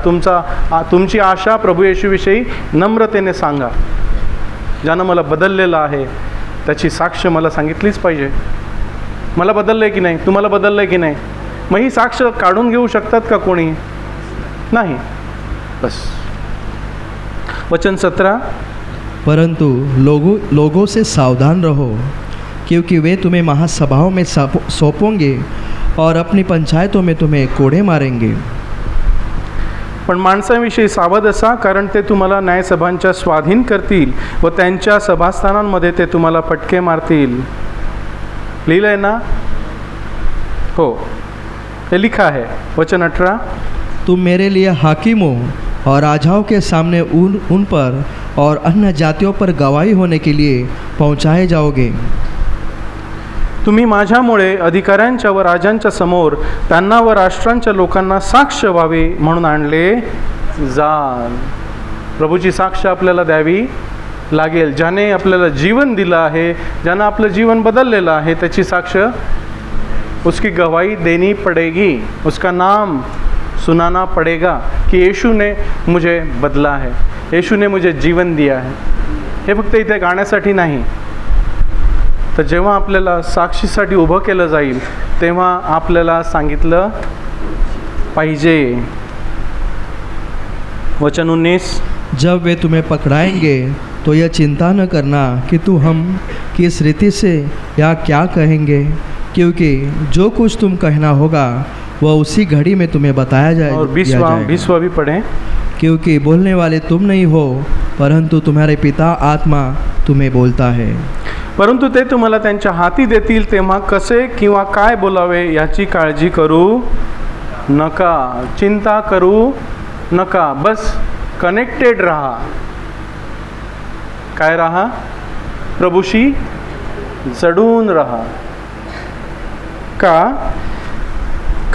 S1: तुमची आशा प्रभू येशूविषयी नम्रतेने सांगा. ज्यानं मला बदललेलं आहे त्याची साक्ष मला सांगितलीच पाहिजे. मला बदललं आहे की नाही? तुम्हाला बदललं आहे की नाही? मग ही साक्ष काढून घेऊ शकतात का कोणी? नाही. बस. वचन 17,
S2: परंतु लोगों से सावधान रहो, क्योंकि वे तुम्हें महासभाओं में सौंपोंगे और अपनी पंचायतों में तुम्हें कोड़े मारेंगे.
S1: पण माणसांविषयी सावध असा, कारण ते तुम्हाला न्यायसभांच्या स्वाधीन करतील व त्यांच्या सभास्थानांमध्ये ते तुम्हाला फटके मारतील. लिहिलं आहे ना? हो, हे लिखा है. वचन 18,
S2: तुम मेरे लिए हाकिम हो और राजाओं के सामने उन पर और अन्य जातियों पर गवाही होने के लिए पहुंचाए जाओगे.
S1: तुम्ही माझ्यामुळे अधिकाऱ्यांच्या व राजांच्या समोर त्यांना व राष्ट्रांच्या लोकांना साक्ष व्हावे म्हणून आणले जाल. प्रभूची साक्ष आपल्याला द्यावी लागेल. ज्याने आपल्याला जीवन दिलं आहे, ज्यानं आपलं जीवन बदललेलं आहे, त्याची साक्ष, उसकी गवाही देनी पड़ेगी. उसका नाम सुनाना पड़ेगा कि यीशु ने मुझे बदला है, यीशु ने मुझे जीवन दिया है. हे फक्त इथे गाण्यासाठी नाही, तर जेव्हा आपल्याला साक्षीसाठी उभं केलं जाईल तेव्हा आपल्याला सांगितलं पाहिजे. वचन 19,
S2: जब वे तुम्हें पकड़ाएंगे तो यह चिंता न करना कि हम किस रीति से या क्या कहेंगे, क्योंकि जो कुछ तुम कहना होगा वह उसी घड़ी में तुम्हें बताया जाए.
S1: और 20वां भी पढ़ें.
S2: क्योंकि बोलने वाले तुम नहीं हो, परंतु तुम्हारे पिता आत्मा तुम्हें बोलता है.
S1: परंतु ते तुम्हाला त्यांच्या हाती देतील तेव्हा कसे किंवा काय बोलावे याची काळजी करू नका, चिंता करू नका. बस कनेक्टेड राहा. काय राहा? प्रभूशी जडून राहा. का?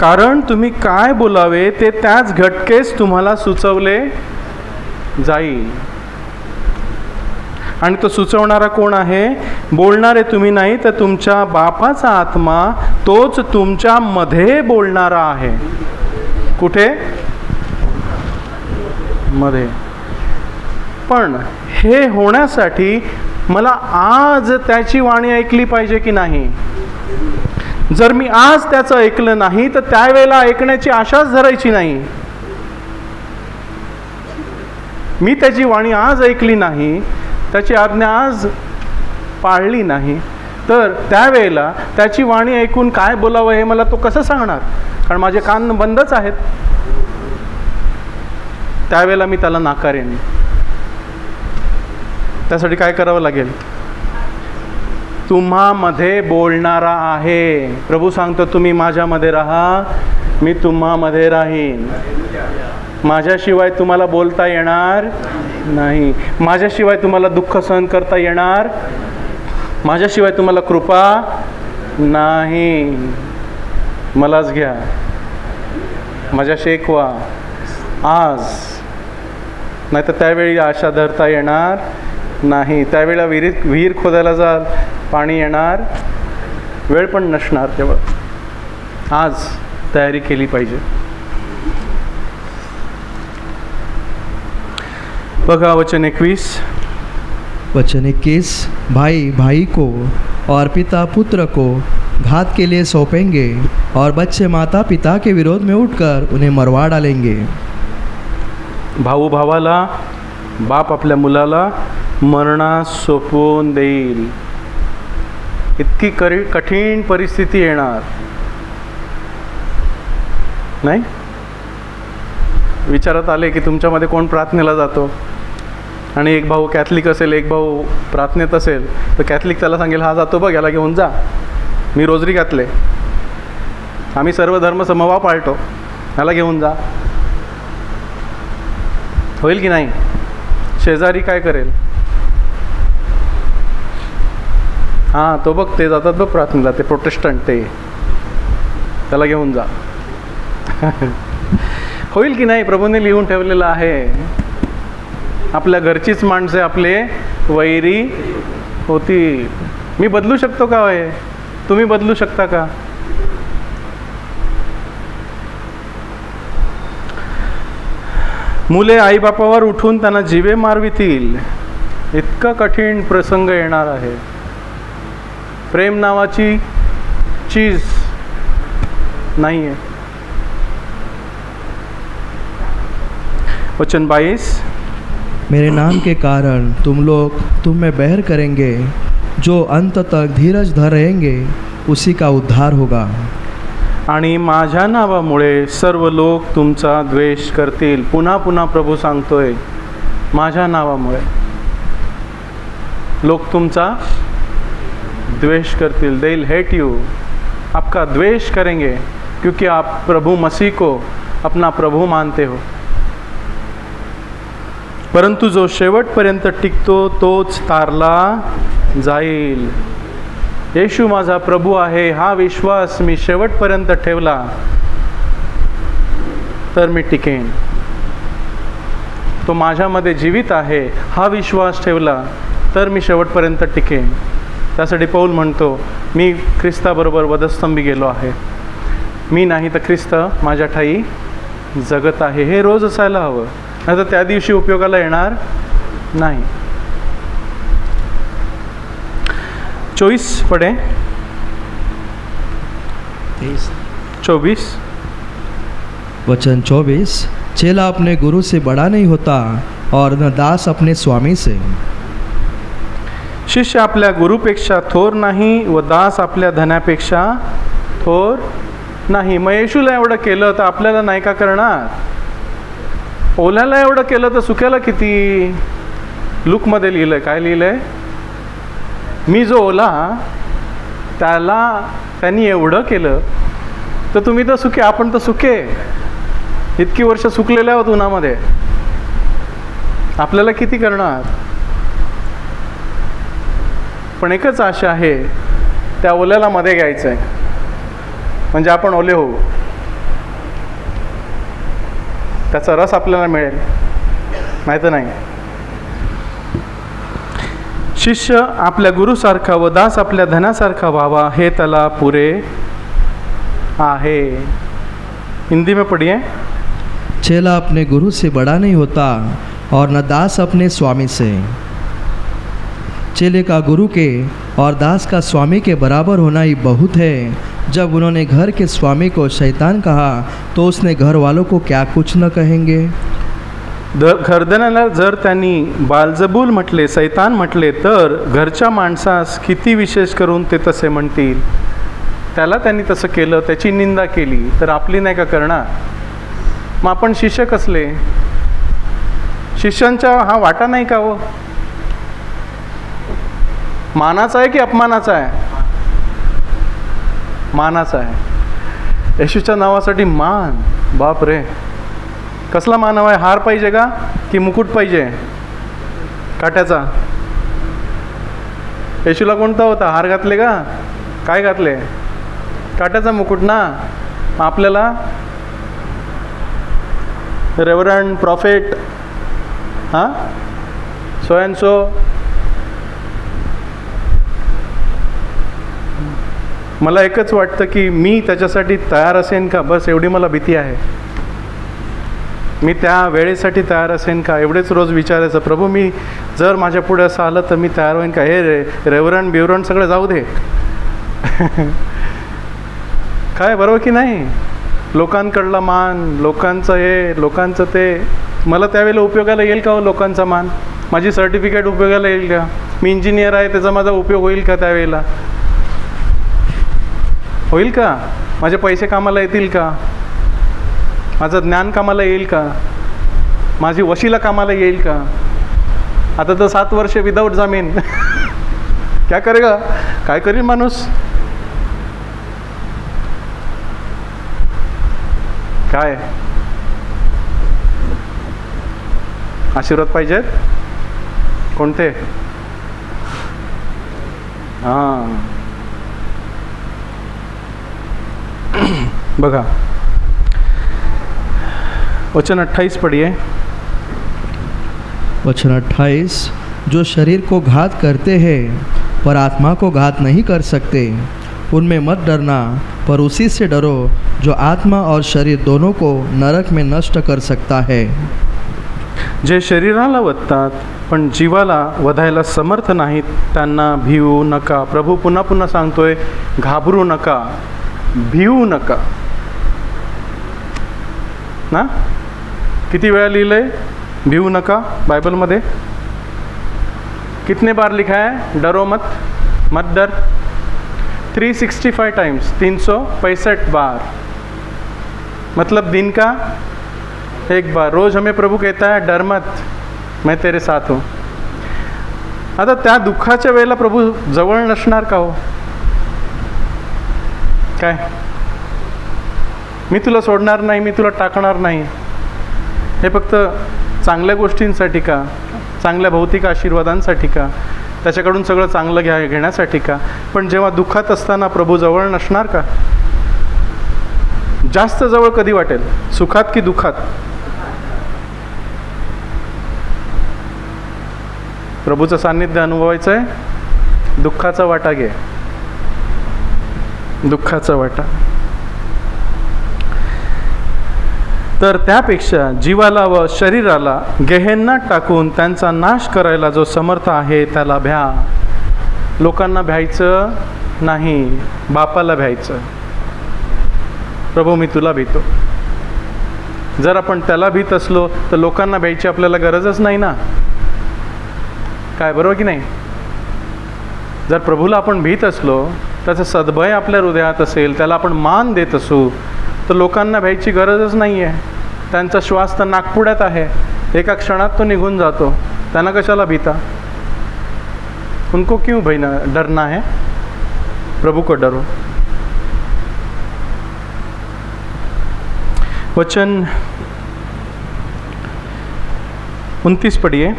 S1: कारण तुम्ही काय बोलावे ते त्याच घटकेस तुम्हाला सुचवले जाईल. आणि तो सुचवणारा कोण आहे? बोलणारे तुम्ही नाही, तर तुमच्या बापाचा आत्मा, तोच तुमच्या मध्ये बोलणारा आहे. कुठे? मध्ये. पण हे होण्यासाठी मला आज त्याची वाणी ऐकली पाहिजे की नाही? जर मी आज त्याचं ऐकलं नाही तर त्यावेळेला ऐकण्याची आशाच धरायची नाही. मी त्याची वाणी आज ऐकली नाही, त्याची आज्ञा आज पाळली नाही, तर त्यावेळेला त्याची वाणी ऐकून काय बोलावं हे मला तो कसं सांगणार? कारण माझे कान बंदच आहेत. त्यावेळेला मी त्याला नाकारेन. त्यासाठी काय करावं लागेल? तुम्हामध्ये बोलणारा आहे. प्रभू सांगतो, तुम्ही माझ्यामध्ये राहा, मी तुम्हामध्ये राहीन. माझ्याशिवाय तुम्हाला बोलता येणार नाही, माझ्याशिवाय तुम्हाला दुःख सहन करता येणार, माझ्याशिवाय तुम्हाला कृपा नाही. मलाच घ्या, माझ्याशी ऐकवा आज, नाही तर त्यावेळी आशा धरता येणार नाही. त्यावेळेला विहीर खोदायला जाल, पाणी येणार, वेळ पण नसणार. तेव्हा आज तयारी केली पाहिजे. बघा वचन 21.
S2: वचन 21, भाई भाई को और पिता पुत्र को घात के लिए सौंपेंगे और बच्चे माता पिता के विरोध में उठकर उन्हें मरवा डालेंगे.
S1: भाऊ भावाला, बाप आपल्या मुलाला मरणास सोपवून देईल. इतकी कठीण परिस्थिती येणार नाही. विचारात आले की तुमच्यामध्ये कोण प्रार्थनेला जातो, आणि एक भाऊ कॅथलिक असेल, एक भाऊ प्रार्थनेत असेल, तर कॅथलिक त्याला सांगेल, हा जातो बघ, याला घेऊन जा, मी रोजरी घातले, आम्ही सर्व धर्म समभाव पाळतो, याला घेऊन जा. होईल की नाही? शेजारी काय करेल? हां, तो बघ, ते जातात बघ प्रार्थनेला, ते प्रोटेस्टंट, ते त्याला घेऊन जा. होईल की नाही? प्रभूने लिहून ठेवलेलं आहे. आपल्या घरचीच माणसे आपले वैरी होती. मी बदलू शकतो का? हे तुम्ही बदलू शकता का? मुले आईबापावर उठून त्यांना जीवे मारवितील. इतका कठीण प्रसंग येणार आहे. प्रेम नावाची चीज नाही आहे. वचन 22,
S2: मेरे नाम के कारण तुम में बैर करेंगे, जो अंत तक धीरज धर रहेंगे उसी का उद्धार होगा।
S1: आणि माझ्या नावामुळे सर्व लोक तुमचा द्वेष करतील। पुन्हा पुन्हा प्रभू सांगतोय, माझ्या नावामुळे लोक तुमचा द्वेष करतील। दे विल हेट यू, आपका द्वेष करेंगे, क्योंकि आप प्रभु मसीह को अपना प्रभु मानते हो। परंतु जो शेवटपर्यंत टिकतो तोच तारला जाईल। येशू माझा प्रभू आहे हा विश्वास मी शेवटपर्यंत ठेवला तर मी टिकेन। तो माझ्यामध्ये जीवित आहे हा विश्वास ठेवला तर मी शेवटपर्यंत टिकेन। त्यासाठी पौल म्हणतो, मी ख्रिस्ताबरोबर वधस्तंभी गेलो आहे, मी नाही तर ख्रिस्त माझ्या ठाई जगत आहे। हे रोज असायला हवं, नाही तर त्या दिवशी उपयोगाला येणार नाही। 24 पढ़े, 24
S2: वचन 24। चेला अपने गुरु से बड़ा नहीं होता और न दास अपने स्वामी से।
S1: शिष्य आपल्या गुरुपेक्षा थोर नाही व दास आपल्या धनापेक्षा थोर नाही। मग येशूला एवढं केलं तर आपल्याला नाही का करणार? ओल्याला एवढं केलं तर सुक्याला किती? लूकमध्ये लिहिलंय, काय लिहिलंय? मी जो ओला त्यांनी एवढं केलं तर तुम्ही तर सुके, आपण तर सुके, इतकी वर्ष सुकलेले आहोत उन्हामध्ये, आपल्याला किती करणार? पण एकच आशा आहे, त्या ओल्याला मध्ये घ्यायचं आहे, म्हणजे आपण ओले होऊ, त्याचा रस आपल्याला मिळेल, माहिती नाही। शिष्य आपल्या गुरुसारखा व दास आपल्या धनासारखा व्हावा हे त्याला पुरे आहे। हिंदी में पढ़िए।
S2: चेला अपने गुरु से बड़ा नहीं होता और न दास अपने स्वामी से। चेले का गुरु के और दास का स्वामी के बराबर होना ही बहुत है। जब उन्होंने घर के स्वामी को शैतान कहा तो उसने घर वालों को क्या कुछ न कहेंगे।
S1: घरधण्याला जर त्यांनी बालजबूल म्हटले, सैतान म्हटले, तर घरच्या माणसास किती विशेष करून ते तसे म्हणतील। त्याला त्यांनी तसं केलं, त्याची निंदा केली तर आपली नाही का करणार? मग आपण शिष्य कसले? शिष्यांचा हा वाटा नाही का हो? मानाचा आहे की अपमानाचा आहे? मानाचा आहे। येशूच्या नावासाठी मान, बाप रे, कसला मान हवा आहे? हार पाहिजे का की मुकुट पाहिजे काट्याचा? येशूला कोणता होता? हार घातले का काय घातले? काट्याचा मुकुट ना। आपल्याला रेव्हरंड, प्रॉफेट, हां, सो अँड सो, मला एकच वाटतं की मी त्याच्यासाठी तयार असेन का, बस एवढी मला भीती आहे। मी त्या वेळेसाठी तयार असेन का, एवढेच रोज विचारायचं, प्रभू मी जर माझ्या पुढे असं आलं तर मी तयार होईन का? हे रेव्हरंड बिवरंड सगळं जाऊ दे काय, बरोबर की नाही? लोकांकडला मान, लोकांचं हे, लोकांचं ते, मला त्यावेळेला उपयोगाला येईल का हो लोकांचा मान? माझी सर्टिफिकेट उपयोगाला येईल का? मी इंजिनियर आहे त्याचा माझा उपयोग होईल का त्यावेळेला? होईल का? माझे पैसे कामाला येतील का? माझं ज्ञान कामाला येईल का? माझी वशिला कामाला येईल का? आता तर 7 वर्ष विदाऊट जामीन क्या करेगा? काय करीन माणूस? काय आशीर्वाद पाहिजेत? कोणते? हां, बघा वचन 28 पढ़िए।
S2: वचन 28। जो शरीर को घात करते हैं पर आत्मा को घात नहीं कर सकते, उनमें मत डरना, पर उसी से डरो जो आत्मा और शरीर दोनों को नरक में नष्ट कर सकता है।
S1: जे शरीराला वधतात पण जीवाला वधायला समर्थ नाहीत त्यांना भिवू नका। प्रभू पुन्हा पुन्हा सांगतोय, घाबरू नका, भिवू नका ना। किती वेळा लिहिलंय? भिवू नका बाइबल में कितने बार लिखा है? डरो मत, मत डर। 365 टाइम्स, 365 बार, मतलब दिन का एक बार। रोज हमें प्रभु कहता है डर मत, मैं तेरे साथ हूँ। आता त्या दुःखाच्या वेळेला प्रभू जवळ नसणार का हो? काय, मी तुला सोडणार नाही, मी तुला टाकणार नाही, हे फक्त चांगल्या गोष्टींसाठी का? चांगल्या भौतिक आशीर्वादांसाठी का? त्याच्याकडून सगळं चांगलं घेण्यासाठी का? पण जेव्हा दुःखात असताना प्रभू जवळ नसणार का? जास्त जवळ कधी वाटेल, सुखात की दुःखात? प्रभूचं सान्निध्य अनुभवायचं आहे, दुःखाचा वाटा घे, दुःखाचा वाटा। तर त्यापेक्षा जीवाला व शरीराला गेहेन्नात टाकून त्यांचा नाश करायला जो समर्थ आहे त्याला भ्या। लोकांना भ्यायचं नाही, बापाला भ्यायचं। प्रभू मी तुला भीतो। जर आपण त्याला भीत असलो तर लोकांना भ्यायची आपल्याला गरजच नाही ना, काय बरोबर की नाही? जर प्रभूला आपण भीत असलो, त्याचं सद्भय आपल्या हृदयात असेल, त्याला आपण मान देत असू, तर लोकांना भ्यायची गरजच नाही आहे। त्यांचा श्वास तर नाकपुड्यात आहे, एका क्षणात तो निघून जातो, त्यांना कशाला भीता? उनको क्यों भयना डरना है? प्रभु को डरो। वचन 29 पढ़िए।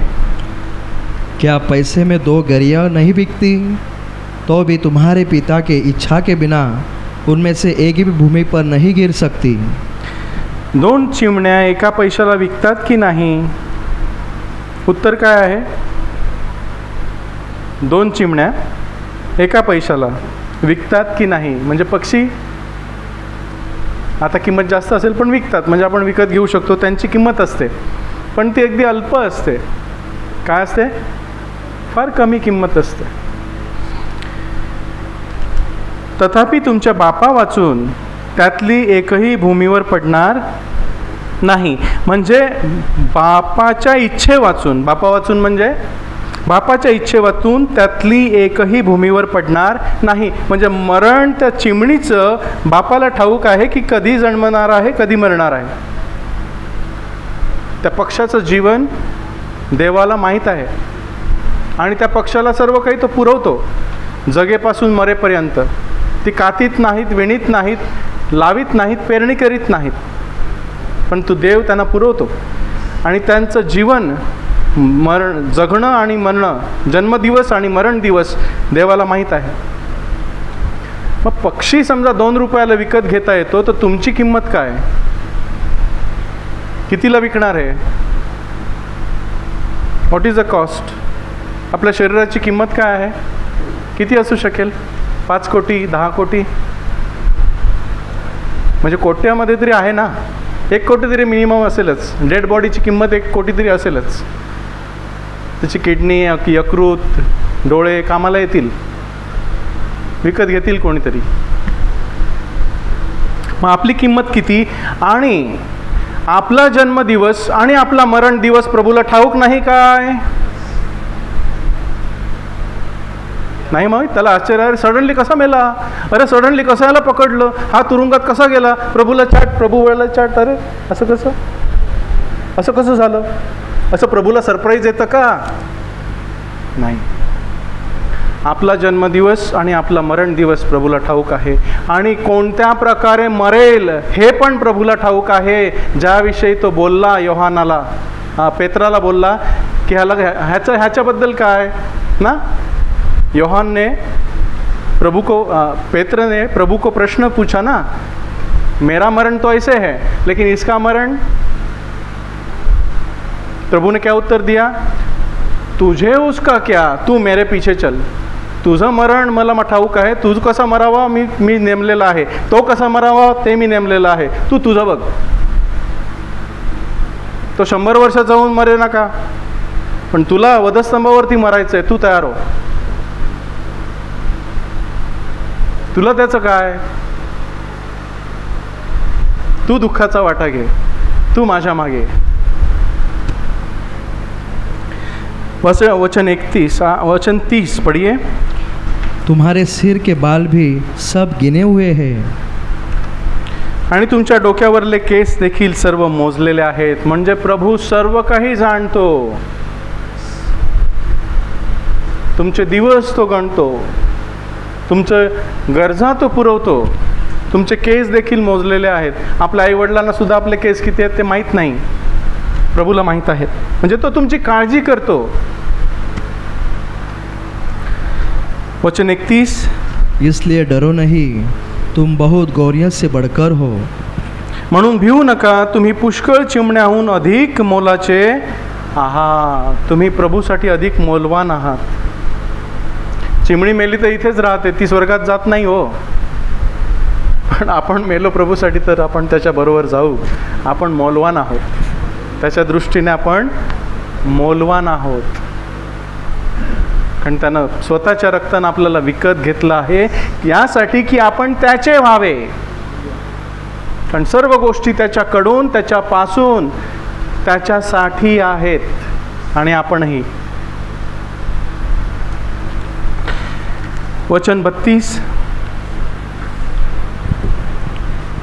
S2: क्या पैसे में 2 गरियाँ नहीं बिकती? तो भी तुम्हारे पिता के इच्छा के बिना उनमें से एक भी भूमि पर नहीं गिर सकती।
S1: 2 चिमण्या एका पैशाला विकतात की नाही? उत्तर काय आहे? 2 चिमण्या एका पैशाला विकतात की नाही? म्हणजे पक्षी, आता किंमत जास्त असेल पण विकतात, म्हणजे आपण विकत घेऊ शकतो, त्यांची किंमत असते, पण ती अगदी अल्प असते। काय असते? फार कमी किंमत असते। तथापि तुमच्या बापा वाचून त्यातली एकही भूमीवर पडणार नाही। म्हणजे बापाच्या इच्छे वाचून, बापा वाचून म्हणजे बापाच्या इच्छे वाचून त्यातली एकही भूमीवर पडणार नाही। म्हणजे मरण त्या चिमणीचं बापाला ठाऊक आहे की कधी जन्मणार आहे, कधी मरणार आहे। त्या पक्षाचं जीवन देवाला माहीत आहे आणि त्या पक्षाला सर्व काही तो पुरवतो, जगेपासून मरेपर्यंत। ती कातीत नाहीत, विणीत नाहीत, लावीत नाहीत, पेरणी करीत नाहीत, पण तो देव त्यांना पुरवतो। आणि त्यांचं जीवन, मरण, जगणं आणि मरणं, जन्मदिवस आणि मरण दिवस देवाला माहीत आहे। मग पक्षी समजा 2 रुपयाला विकत घेता येतो, तर तुमची किंमत काय? कितीला विकणार आहे? What is the cost? आपल्या शरीराची किंमत काय आहे? किती असू शकेल? 5 कोटी, 10 कोटी, म्हणजे कोट्यामध्ये तरी आहे ना, 1 कोटी तरी मिनिमम असेलच। डेड बॉडीची किंमत 1 कोटी तरी असेलच। त्याची किडनी, यकृत, डोळे कामाला येतील, विकत घेतील कोणीतरी। मग आपली किंमत किती? आणि आपला जन्मदिवस आणि आपला मरण दिवस प्रभूला ठाऊक नाही काय? नाही माहीत? त्याला आश्चर्य, अरे सडनली कसा मेला, अरे सडनली कसं याला पकडलं, हा तुरुंगात कसा गेला, प्रभूला चाट, प्रभू वेळेला चाट, अरे असं कसं, असं कसं झालं? असं प्रभूला सरप्राईज येतं का? नाही। आपला जन्मदिवस आणि आपला मरण दिवस प्रभूला ठाऊक आहे, आणि कोणत्या प्रकारे मरेल हे पण प्रभूला ठाऊक आहे। ज्याविषयी तो बोलला योहानाला, पेत्राला बोलला की ह्याच्याबद्दल काय ना, योहान ने प्रभु को, पेत्र ने प्रभु को प्रश्न पूछा ना, मेरा मरण तो ऐसे है लेकिन इसका मरण? प्रभु ने क्या उत्तर दिया? तुझे उसका क्या, तू मेरे पीछे चल। तुझं मरण मला ठाऊक आहे, तुझं कसा मरावा मी नेमलेला आहे, तो कसा मरावा ते मी नेमलेला आहे, तू तुझं बघ। तो 100 वर्ष जाऊन मरे ना का, पण तुला वधस्तंभावरती मरायचं आहे, तू तयार हो। तुला त्याचं काय? तू दुःखाचा वाटा घे, तू माझ्या मागे। वचन 31 वचन 30 पढ़िए।
S2: तुम्हारे सिर के बाल भी सब गिने हुए हैं।
S1: आणि तुमच्या डोक्यावरले केस देखील सर्व मोजलेले आहेत। म्हणजे प्रभू सर्व काही जाणतो, तुमचे दिवस तो गणतो, तुमचं गरजा तो पुरवतो, तुमचे केस देखील मोजलेले आहेत। आपल्या आईवडिलांना सुद्धा आपले केस किती आहेत ते माहीत नाही, प्रभूला माहीत आहेत। म्हणजे तो तुमची काळजी करतो। वचन 31,
S2: इसलिए डरो नहीं, तुम बहुत गौरियत से बढ़कर हो।
S1: म्हणून भिवू नका, तुम्ही पुष्कळ चिमण्याहून अधिक मोलाचे आहात। तुम्ही प्रभूसाठी अधिक मोलवान आहात। चिमणी मेली तर इथेच राहते, ती स्वर्गात जात नाही हो। पण आपण मेलो प्रभूसाठी तर आपण त्याच्याबरोबर जाऊ। आपण मोलवान आहोत, त्याच्या दृष्टीने आपण मोलवान आहोत। कारण त्यानं स्वतःच्या रक्तानं आपल्याला विकत घेतलं आहे, यासाठी की आपण त्याचे व्हावे। कारण सर्व गोष्टी त्याच्याकडून, त्याच्यापासून, त्याच्यासाठी आहेत आणि आपणही। वचन 32,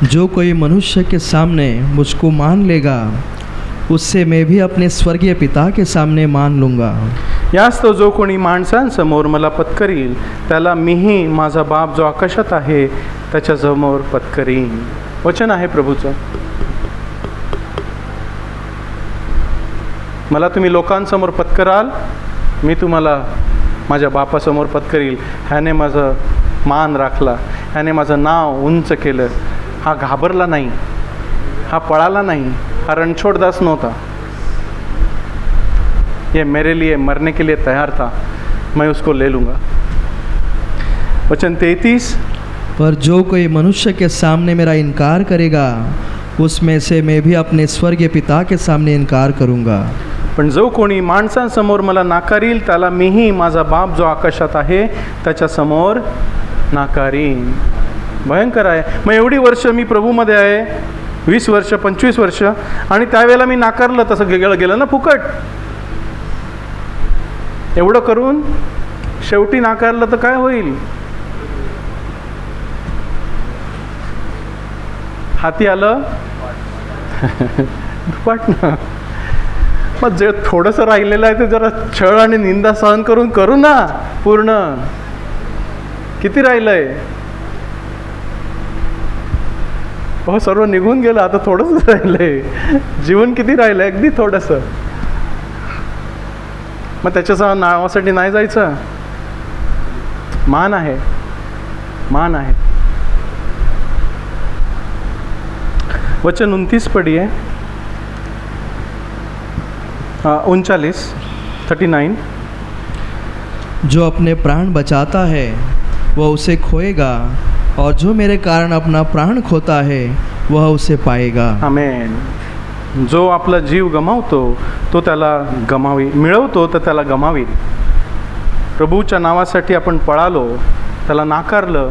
S2: जो कोई मनुष्य के सामने मुझको मान लेगा, उससे मैं भी अपने स्वर्गीय पिता के सामने मान लूँगा।
S1: यास्तव जो कोणी माणसांसमोर मला पत्करील, त्याला मीही माझा बाप जो आकाशात आहे त्याच्यासमोर पत्करीन। वचन आहे प्रभूचं। मला तुम्ही लोकांसमोर पत्कराल, मी तुम्हाला माझ्या बापासमोर पत्करील। ह्याने माझं मान राखला, ह्याने माझं नाव उंच केलं। हा घाबरला नाही, हा पळाला नाही, हा रणछोडदास नव्हता। ये मेरे लिए मरने के लिए तैयार था, मैं उसको ले लूँगा। वचन 33,
S2: पर जो कोई मनुष्य के सामने मेरा इनकार करेगा, उसमें से मैं भी अपने स्वर्गीय पिता के सामने इनकार करूँगा।
S1: पण जो कोणी माणसांसमोर मला नाकारील, त्याला मीही माझा बाप जो आकाशात आहे त्याच्यासमोर नाकारीन। भयंकर आहे। मग एवढी वर्ष मी प्रभूमध्ये आहे, 20 वर्ष 25 वर्ष, आणि त्यावेळेला मी नाकारलं, तसं गेलं ना फुकट। एवढं करून शेवटी नाकारलं तर काय होईल? हाती आलं दुपाटणं। मग जे थोडंसं राहिलेलं आहे ते जरा छळ आणि निंदा सहन करून करू ना पूर्ण। किती राहिलंय? हो, सर्व निघून गेलं, आता थोडंसं राहिलंय। जीवन किती राहिलंय? अगदी थोडंसं। मग त्याच्या नावासाठी नाही जायचं? मान आहे, मान आहे। वचन 29 पढ़िए, 39।
S2: जो अपने प्राण बचाता है वह उसे खोएगा, और जो मेरे कारण अपना प्राण खोता है वह उसे पाएगा।
S1: आमेन। जो आपला जीव गमावतो तो त्याला मिळवतो तर त्याला गमावील। प्रभूच्या नावासाठी आपण पळालो, त्याला नाकारलं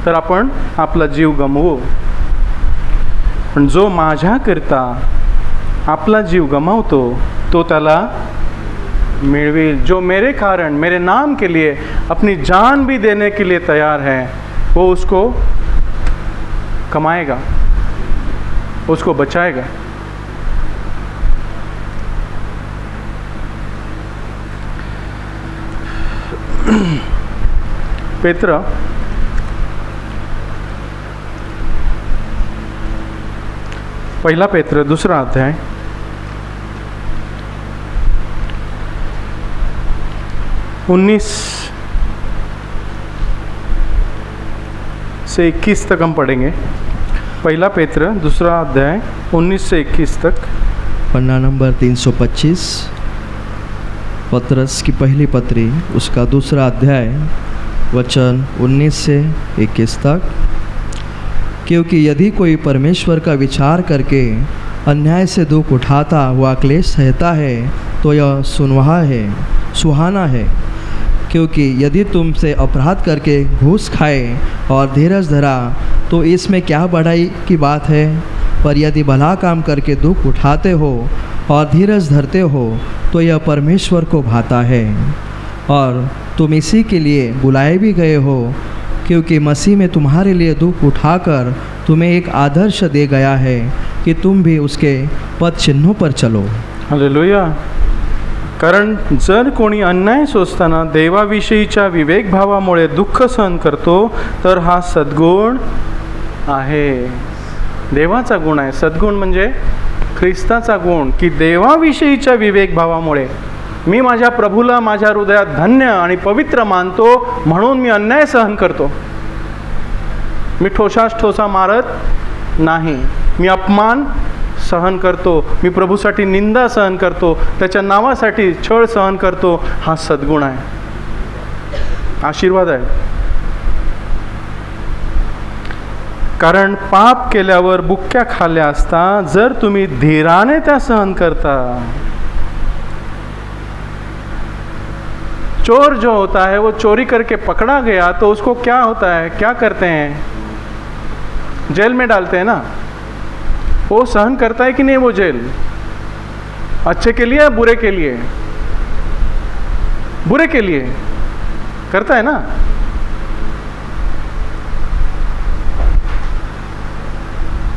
S1: तर आपण आपला जीव गमवू। पण जो माझ्याकरता आपला जीव गमावतो तो त्याला मिळवेल। जो मेरे कारण, मेरे नाम के लिए अपनी जान भी देने के लिए तैयार है, वो उसको कमाएगा, उसको बचाएगा। पेत्र पहिला पेत्र 2 अध्याय 19 से 21 तक हम पढ़ेंगे। पहला पेत्र 2 अध्याय 19 से 21 तक।
S2: पन्ना नंबर 325, पत्रस की पहली पत्री, उसका 2 अध्याय, वचन 19 से 21 तक। क्योंकि यदि कोई परमेश्वर का विचार करके अन्याय से दुख उठाता व क्लेश सहता है तो यह सुहाना है। क्योंकि यदि तुमसे अपराध करके घूस खाए और धीरज धरा तो इसमें क्या बड़ाई की बात है। पर यदि भला काम करके दुख उठाते हो और धीरज धरते हो तो यह परमेश्वर को भाता है। और तुम इसी के लिए बुलाए भी गए हो, क्योंकि मसीह में तुम्हारे लिए दुख उठाकर तुम्हें एक आदर्श दे गया है कि तुम भी उसके पद चिन्हों पर चलो।
S1: हालेलुया। कारण जर कोणी अन्याय सोसताना देवाविषयीच्या विवेकभावामुळे दुःख सहन करतो तर हा सद्गुण आहे, देवाचा गुण आहे। सद्गुण म्हणजे ख्रिस्ताचा गुण, की देवाविषयीच्या विवेकभावामुळे मी माझ्या प्रभूला माझ्या हृदयात धन्य आणि पवित्र मानतो, म्हणून मी अन्याय सहन करतो। मी ठोसा मारत नाही, मी अपमान सहन करतो, मी प्रभूसाठी निंदा सहन करतो, त्याच्या नावासाठी छळ सहन करतो। हा सद्गुण आहे, आशीर्वाद आहे। कारण पाप केल्यावर बुक्क्या खाल्ल्या असता जर तुम्ही धीराने त्या सहन करता, चोर जो होता है वो चोरी करके पकड़ा गया तो उसको क्या होता है, क्या करते हैं, जेल में डालते हैं ना। वो सहन करता है कि नहीं वो जेल, अच्छे के लिए या बुरे के लिए, बुरे के लिए करता है ना।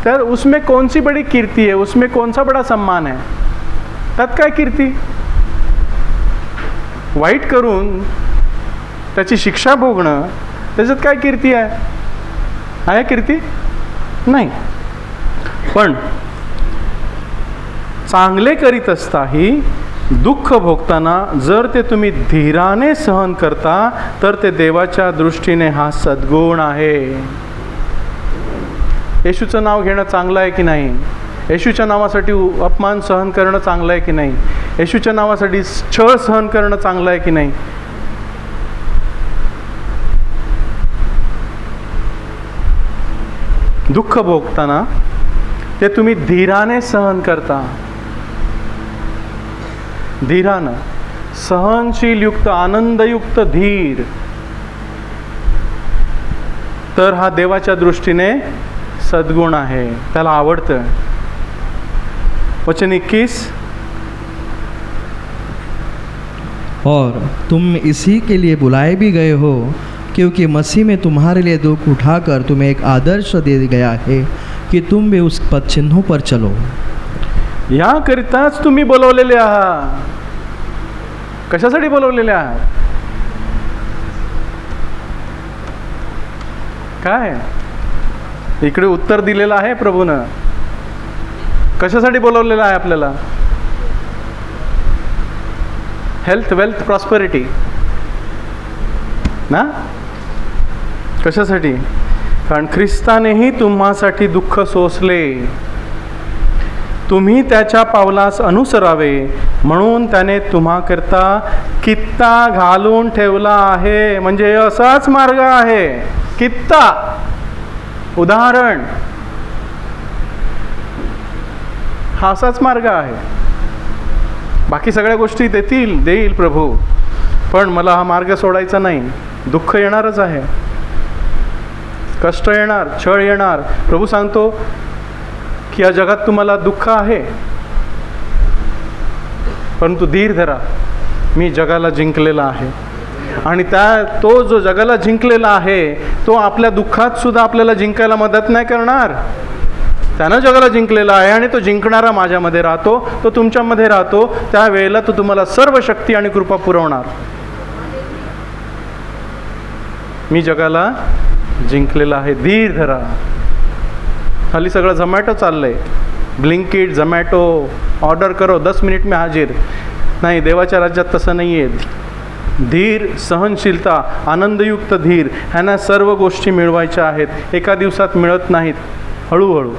S1: तर उसमें कौन सी बड़ी कीर्ति है, उसमें कौन सा बड़ा सम्मान है, त्यात काय कीर्ती। वाईट करून त्याची शिक्षा भोगणं, त्याच्यात काय कीर्ती आहे कीर्ती नाही। पण चांगले करीत असताही दुःख भोगताना जर ते तुम्ही धीराने सहन करता तर ते देवाच्या दृष्टीने हा सद्गुण आहे। येशूचं नाव घेणं चांगलं आहे की नाही, येशूच्या नावासाठी अपमान सहन करणं चांगलं आहे की नाही, येशूच्या नावासाठी छळ सहन करणं चांगलं आहे की नाही। दुःख भोगताना ते तुम्ही धीराने सहन करता, धीरानं, सहनशील युक्त, आनंदयुक्त धीर, तर हा देवाच्या दृष्टीने सद्गुण आहे, त्याला आवडतं। वचन 21,
S2: और तुम इसी के लिए बुलाए भी गए हो, क्योंकि मसीह में तुम्हारे लिए दुख उठाकर तुम्हें एक आदर्श दे गया है कि तुम भी उस पद चिन्हों पर चलो।
S1: याकरिताच तुम्ही बोलवलेले आहात। कशासाठी बोलवलेले आहात, काय इकडे उत्तर दिलेलं आहे प्रभूनं। कशासाठी बोलवलेलं आहे आपल्याला, हेल्थ, वेल्थ, प्रॉस्पेरिटी ना, कशासाठी। कारण ख्रिस्तानेही तुम्हासाठी दुःख सोसले, तुम्ही त्याच्या पावलास अनुसरावे म्हणून त्याने तुम्हाकरता कित्ता घालून ठेवला आहे। म्हणजे असाच मार्ग आहे, कित्ता, उदाहरण, हा असाच मार्ग आहे। बाकी सगळ्या गोष्टी देईल प्रभू, पण मला हा मार्ग सोडायचा नाही। दुःख येणारच आहे, कष्ट येणार, छळ येणार। प्रभू सांगतो की या जगात तुम्हाला दुःख आहे, परंतु धीर धरा, मी जगाला जिंकलेला आहे। आणि तो जो जगाला जिंकलेला आहे तो आपल्या दुःखात सुद्धा आपल्याला जिंकायला मदत नाही करणार। त्यानं जगाला जिंकलेला आहे आणि तो जिंकणारा माझ्यामध्ये राहतो, तो तुमच्यामध्ये राहतो। त्यावेळेला तो तुम्हाला सर्व शक्ती आणि कृपा पुरवणार। मी जगाला जिंकलेला आहे, धीर धरा। खाली सगळं झोमॅटो चाललंय, ब्लिंकिट, झोमॅटो, ऑर्डर करो 10 मिनिट में हाजिर। नाही, देवाच्या राज्यात तसं नाही आहे। धीर, सहनशीलता, आनंदयुक्त धीर, ह्यांना सर्व गोष्टी मिळवायच्या आहेत। एका दिवसात मिळत नाहीत, हळूहळू।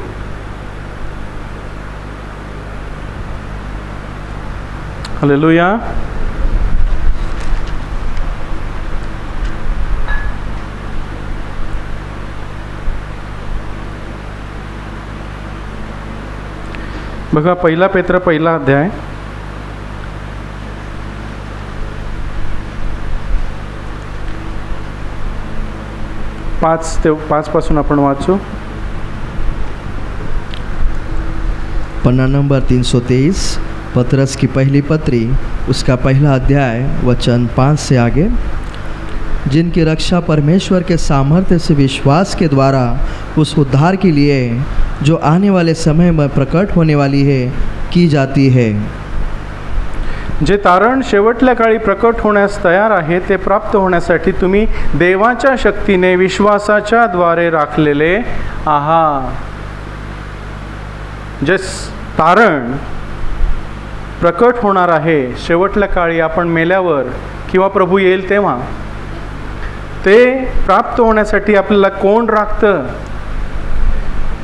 S1: हालेलुया। बघा, 1 पेत्र 1 अध्याय 5 ते 5 पासून आपण वाचू।
S2: पन्ना नंबर 323। पतरस की पहली पत्री उसका पहला अध्याय वचन 5 से आगे। जिनकी रक्षा परमेश्वर के सामर्थ्य से विश्वास के द्वारा उस उद्धार के लिए जो आने वाले समय में प्रकट होने वाली है की जाती है।
S1: जे तारण शेवटल्या काळी प्रकट होण्यास तयार आहे ते प्राप्त होण्यासाठी तुम्ही देवाच्या शक्तीने विश्वासाच्या द्वारे राखलेले आहात। जे तारण प्रकट होणार आहे शेवटल्या काळी, आपण मेल्यावर किंवा प्रभू येईल तेव्हा, ते प्राप्त होण्यासाठी आपल्याला कोण राखतं?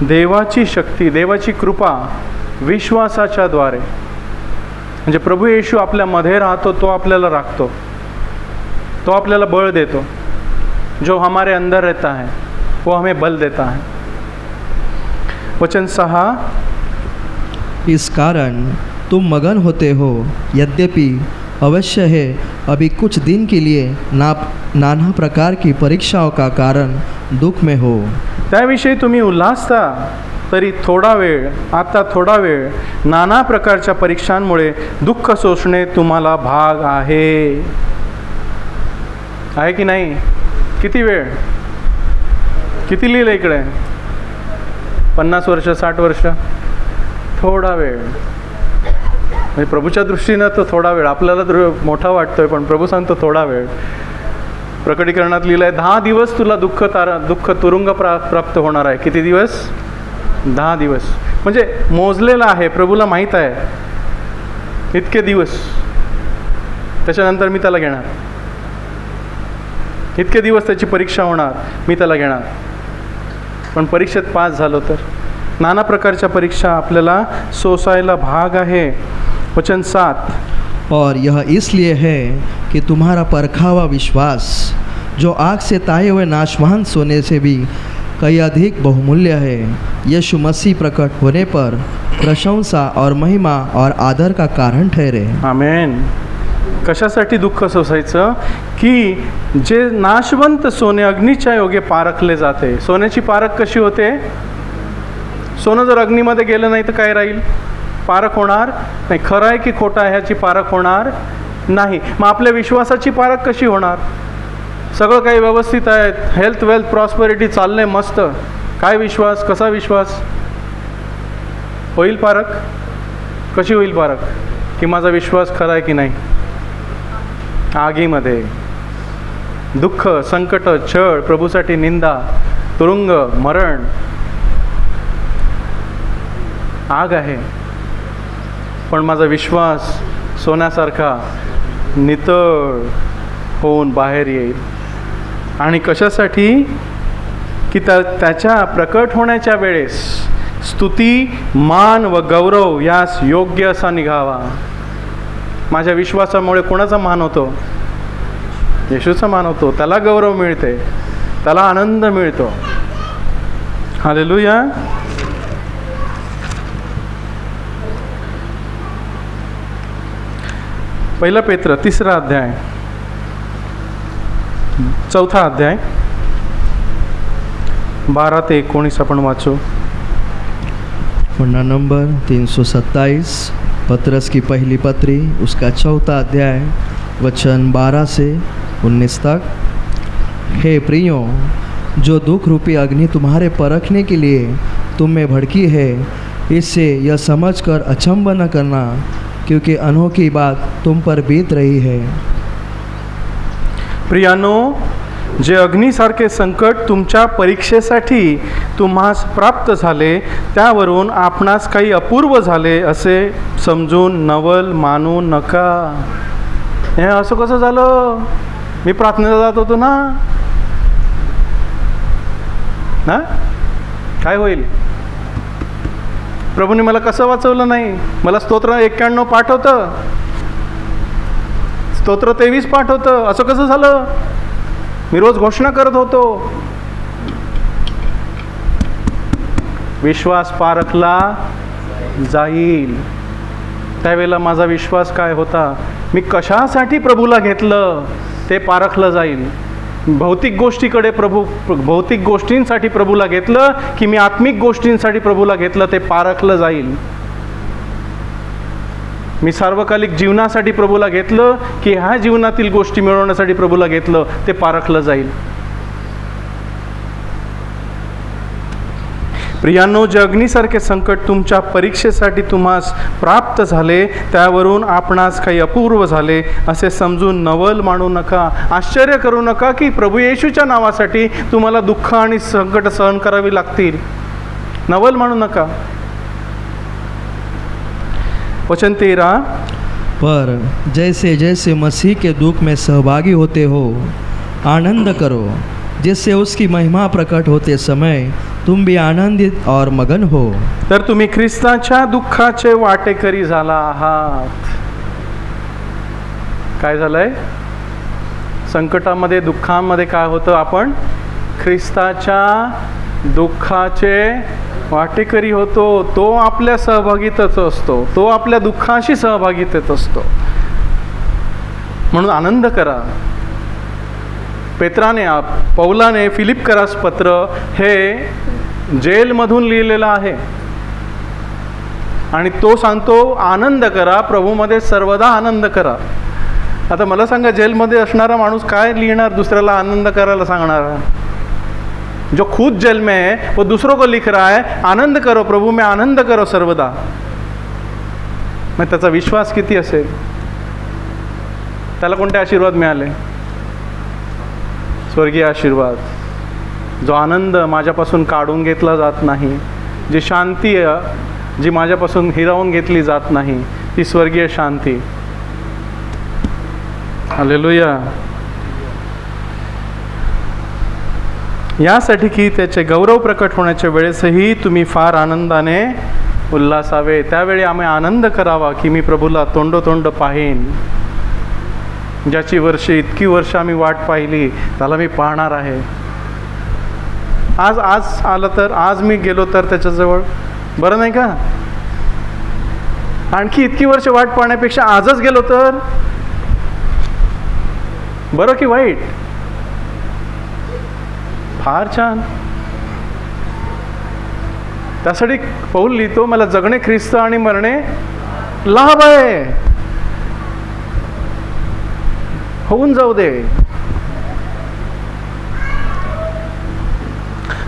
S1: देवाची शक्ती, देवाची कृपा विश्वासाच्या द्वारे। म्हणजे प्रभू येशू आपल्यामध्ये राहतो, तो आपल्याला राखतो, तो आपल्याला बळ देतो। जो हमारे अंदर रहता है वो हमें बल देता है। वचन 6,
S2: इस कारण तुम मगन होते हो, यद्यपि अवश्य है अभी कुछ दिन के लिए नाना प्रकार की परीक्षाओं का कारण दुख में हो।
S1: त्याविषयी तुम्ही उल्हासता, तरी थोडा वेळ, आता थोडा वेळ नाना प्रकारच्या परीक्षांमुळे दुःख सोसणे तुम्हाला भाग आहे। आहे की नाही? किती वेळ? किती लिहिलं इकडे? 50 वर्ष, 60 वर्ष? थोडा वेळ। म्हणजे प्रभूच्या दृष्टीनं तो थोडा वेळ आपल्याला मोठा वाटतोय, पण प्रभू सांगतो थोडा वेळ। प्रकटीकरणात लिहिलं आहे 10 दिवस तुला दुःख तुरुंग प्राप्त होणार आहे। किती दिवस? 10 दिवस। म्हणजे मोजलेला आहे, प्रभूला माहीत आहे इतके दिवस, त्याच्यानंतर मी त्याला घेणार, इतके दिवस त्याची परीक्षा होणार, मी त्याला घेणार। पण परीक्षेत पास झालो तर नाना प्रकारच्या परीक्षा आपल्याला सोसायला भाग आहे। वचन 7,
S2: और यह इसलिए है कि तुम्हारा परखा हुआ विश्वास, जो आग से ताए हुए नाशवान सोने से भी कई अधिक बहुमूल्य है, यीशु मसीह प्रकट होने पर प्रशंसा और महिमा और आदर का कारण ठहरे।
S1: आमेन। कशासाठी दुःख सोसायचं? की जे नाशवंत सोने अग्नीच्या योगे पारखले जाते। सोन्याची पारख कशी होते? सोनं जर अग्नीमध्ये गेलं नाही तर काय राहील? पारख होणार नाही। खरं आहे की खोटं आहे ह्याची पारख होणार नाही। मग आपल्या विश्वासाची पारख कशी होणार? सगळं काही व्यवस्थित आहे, हेल्थ, वेल्थ, प्रॉस्पेरिटी चाललंय मस्त, काय विश्वास? कसा विश्वास होईल? पारख कशी होईल? पारख की माझा विश्वास खरा आहे की नाही? आगीमध्ये दुःख, संकट, छळ, प्रभूसाठी निंदा, तुरुंग, मरण, आग आहे, पण माझा विश्वास सोन्यासारखा नितळ होऊन बाहेर येईल। आणि कशासाठी? की त्याच्या प्रकट होण्याच्या वेळेस स्तुती, मान व गौरव यास योग्य असा निघावा। माझ्या विश्वासामुळे कोणाचा मान होतो? येशूचा मान होतो, त्याला गौरव मिळते, त्याला आनंद मिळतो। हालेलुया। पहिला पेत्र 3रा अध्याय, 4था अध्याय 12 ते 19 आपण वाचू।
S2: पन्ना नंबर 327, पतरस की पहली पत्री उसका 4था अध्याय वचन 12 से 19 तक। हे प्रियों, जो दुख रूपी अग्नि तुम्हारे परखने के लिए तुम में भड़की है, इससे यह समझकर अचंभ न करना, क्योंकि अनोखी बात तुम पर बीत रही है।
S1: प्रियानो, जे अग्नीसारखे संकट तुमच्या परीक्षेसाठी तुम्हास प्राप्त झाले, त्यावरून आपणास काही अपूर्व झाले असे समजून नवल मानू नका। हे असं कसं झालं? मी प्रार्थनेला जात होतो ना, काय होईल? प्रभूने मला कसं वाचवलं नाही? मला स्तोत्र 91 पाठवतं, स्तोत्र 23 पाठवतं, असं कसं झालं? मी रोज घोषणा करत होतो। विश्वास पारखला जाईल। त्यावेळेला माझा विश्वास काय होता? मी कशासाठी प्रभूला घेतलं ते पारखलं जाईल। भौतिक गोष्टींसाठी प्रभूला घेतलं की मी आत्मिक गोष्टींसाठी प्रभूला घेतलं ते पारखलं जाईल। मी सार्वकालिक जीवनासाठी प्रभूला घेतलं की ह्या जीवनातील गोष्टी मिळवण्यासाठी प्रभूला घेतलं, ते पारखलं जाईल. प्रियांनो, जे अग्नीसारखे संकट तुमच्या परीक्षेसाठी तुम्हास प्राप्त झाले, त्यावरून आपणास काही अपूर्व झाले असे समजून नवल मानू नका. आश्चर्य करू नका की प्रभू येशूच्या नावासाठी तुम्हाला दुःख आणि संकट सहन करावी लागतील. नवल मानू नका. वचन 13,
S2: पर जैसे जैसे मसीह के दुख में सहभागी होते हो, आनंद करो, जिससे उसकी महिमा प्रकट होते समय तुम भी आनंदित और मगन हो.
S1: तर तुम्ही ख्रिस्ताच्या दुःखाचे वाटेकरी झाला आहात. काय झालंय? संकटामध्ये, दुःखामध्ये काय होतं? आपण ख्रिस्ताच्या दुःखाचे वाटेकरी होतो. तो आपल्या सहभागीतच असतो, तो आपल्या दुःखाशी सहभागीत असतो. म्हणून आनंद करा. पेत्राने, पौलाने फिलिपकरास पत्र हे जेलमधून लिहिलेलं आहे आणि तो सांगतो आनंद करा, प्रभूमध्ये सर्वदा आनंद करा. आता मला सांगा, जेलमध्ये असणारा माणूस काय लिहिणार दुसऱ्याला आनंद करायला सांगणार? जो खुद जेल में है वो दूसरों को लिख रहा है आनंद करो, प्रभु में आनंद करो सर्वदा. मग त्याचा विश्वास किती असेल? त्याला कोणते आशीर्वाद मिळाले? स्वर्गीय आशीर्वाद. जो आनंद माझ्यापासून काढून घेतला जात नाही, जी शांती जी माझ्यापासून हिरावून घेतली जात नाही, ती स्वर्गीय शांती. हालेलुया. यासाठी की त्याचे गौरव प्रकट होण्याच्या वेळेसही तुम्ही फार आनंदाने उल्हासावे. त्यावेळी आम्ही आनंद करावा की मी प्रभूला तोंडोतोंड पाहीन. ज्याची इतकी वर्ष आम्ही वाट पाहिली, त्याला मी पाहणार आहे. आज आलं तर, आज मी गेलो तर त्याच्याजवळ, बरं नाही का? आणखी इतकी वर्ष वाट पाहण्यापेक्षा आजच गेलो तर बरं की वाईट? फार छान. त्यासाठी पौल लिहितो, मला जगणे ख्रिस्त आणि मरणे लाभ आहे. होऊन जाऊ दे.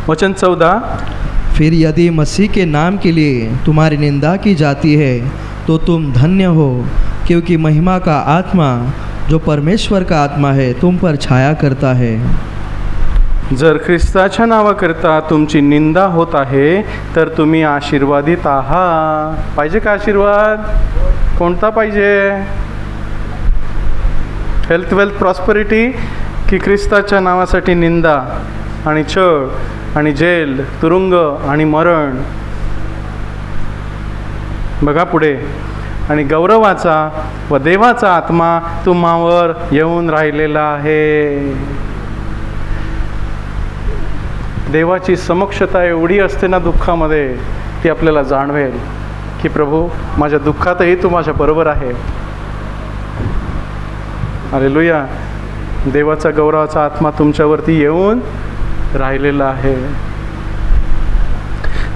S1: वचन 14,
S2: फिर यदि मसीह के नाम के लिए तुम्हारी निंदा की जाती है तो तुम धन्य हो, क्योंकि महिमा का आत्मा जो परमेश्वर का आत्मा है तुम पर छाया करता है.
S1: जर ख्रिस्ताच्या नावाकरता तुमची निंदा होत आहे तर तुम्ही आशीर्वादित आहात. पाहिजे का आशीर्वाद? कोणता पाहिजे? हेल्थ, वेल्थ, प्रॉस्परिटी, की ख्रिस्ताच्या नावासाठी निंदा आणि छळ आणि जेल, तुरुंग आणि मरण? बघा पुढे, आणि गौरवाचा व देवाचा आत्मा तुम्हावर येऊन राहिलेला आहे. देवाची समक्षता एवढी असते ना दुःखामध्ये, ती आपल्याला जाणवेल की प्रभू माझ्या दुःखातही तू माझ्या बरोबर आहे. हालेलुया. देवाचा गौरवाचा आत्मा तुमच्यावरती येऊन राहिलेला आहे.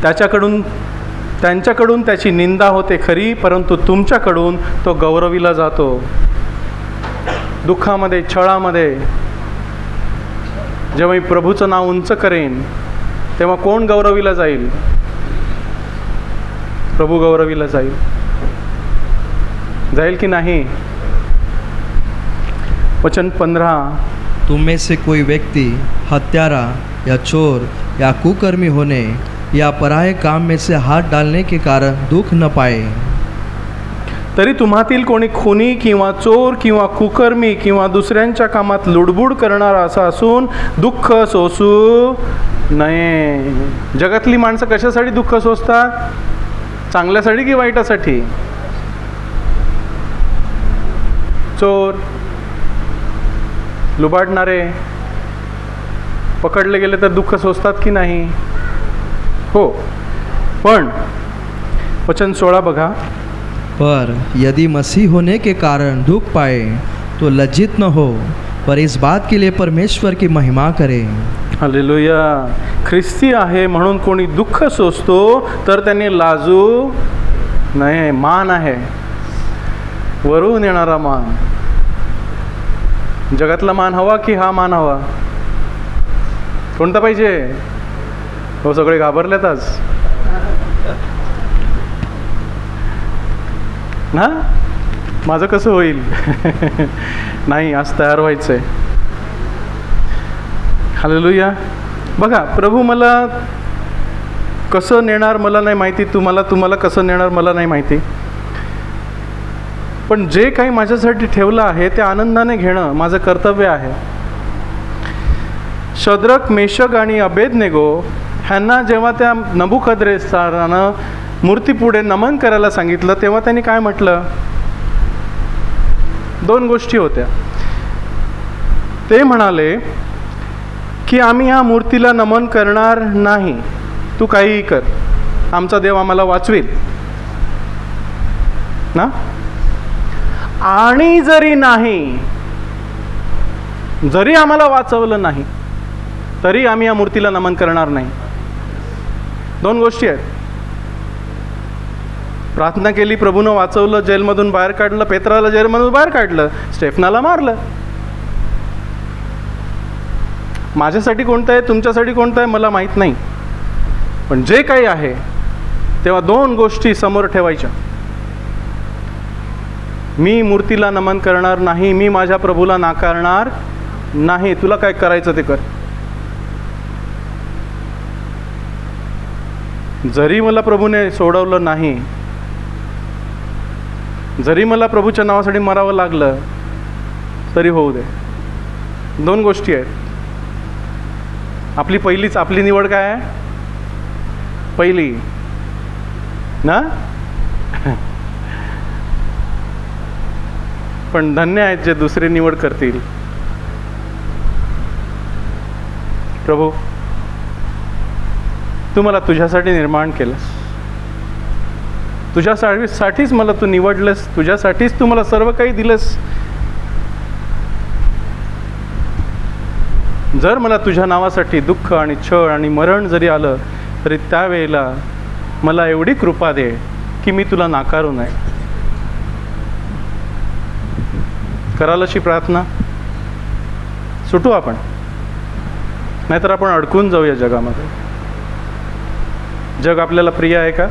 S1: त्यांच्याकडून त्याची निंदा होते खरी, परंतु तुमच्याकडून तो गौरविला जातो. दुःखामध्ये, छळामध्ये जेव्हा मी प्रभूचं नाव उंच करेन, तेव्हा कोण गौरविला जाईल? प्रभू गौरविला जाईल की नाही? वचन 15,
S2: तुम में से कोई व्यक्ति हत्यारा या चोर या कुकर्मी होने या पराये काम में से हाथ डालने के कारण दुख न पाए.
S1: तरी तुम्हातील कोणी खुनी किंवा चोर किंवा कुकर्मी किंवा दुसऱ्यांच्या कामात लुडबुड करणारा असा असून दुःख सोसू नये. जगातली माणसं कशासाठी दुःख सोसतात? चांगल्यासाठी की वाईटासाठी? चोर, लुबाडणारे पकडले गेले तर दुःख सोसतात की नाही? हो. पण वचन 16 बघा,
S2: पर यदि मसीह होने के कारण दुख पाए तो लज्जित न हो, पर इस बात के लिए परमेश्वर की महिमा करें.
S1: हालेलुया. ख्रिस्ती आहे म्हणून कोणी दुःख सोसतो तर त्याने लाजू नये. मान आहे. वरून येणारा मान. जगातला मान हवा की हा मान हवा? कोणता पाहिजे? हो, सगळे घाबरलेत आज. ना माझं कसं होईल? नाही, आज तयार व्हायचं आहे. हालेलुया. बघा, प्रभू मला कसं नेणार मला नाही माहिती, तुम्हाला कसं नेणार मला नाही माहिती, पण जे काही माझ्यासाठी ठेवलं आहे ते आनंदाने घेणं माझं कर्तव्य आहे. शद्रक, मेशक आणि अबेदनेगो ह्यांना जेव्हा त्या नबुकद्रेस्तारानं मूर्तीपुढे नमन करायला सांगितलं तेव्हा त्यांनी काय म्हटलं? 2 गोष्टी होत्या. ते म्हणाले की आम्ही ह्या मूर्तीला नमन करणार नाही, तू काहीही कर, आमचा देव आम्हाला वाचवेल ना. आणि जरी आम्हाला वाचवलं नाही तरी आम्ही या मूर्तीला नमन करणार नाही. 2 गोष्टी आहेत. प्रार्थना केली, प्रभूनं वाचवलं, जेलमधून बाहेर काढलं, पेत्राला जेलमधून बाहेर काढलं, स्टेफनाला मारलं. माझ्यासाठी कोणतं आहे, तुमच्यासाठी कोणतं आहे मला माहीत नाही, पण जे काही आहे तेव्हा 2 गोष्टी समोर ठेवायच्या. मी मूर्तीला नमन करणार नाही, मी माझ्या प्रभूला नाकारणार नाही. तुला काय करायचं ते कर. जरी मला प्रभूने सोडवलं नाही, जरी मला प्रभूच्या नावासाठी मरावं लागलं तरी होऊ दे. 2 गोष्टी आहेत. आपली निवड काय आहे? पहिली ना. पण धन्य आहेत जे दुसरी निवड करतील. प्रभू, तू मला तुझ्यासाठी निर्माण केलंस, तुझ्यासाठीच मला तू निवडलंस, तुझ्यासाठीच तू मला सर्व काही दिलंस. जर मला तुझ्या नावासाठी दुःख आणि छळ आणि मरण जरी आलं तरी त्यावेळेला मला एवढी कृपा दे की मी तुला नाकारू नये. कराल अशी प्रार्थना. सुटू आपण, नाहीतर आपण अडकून जाऊया जगामध्ये. जग आपल्याला प्रिय आहे का?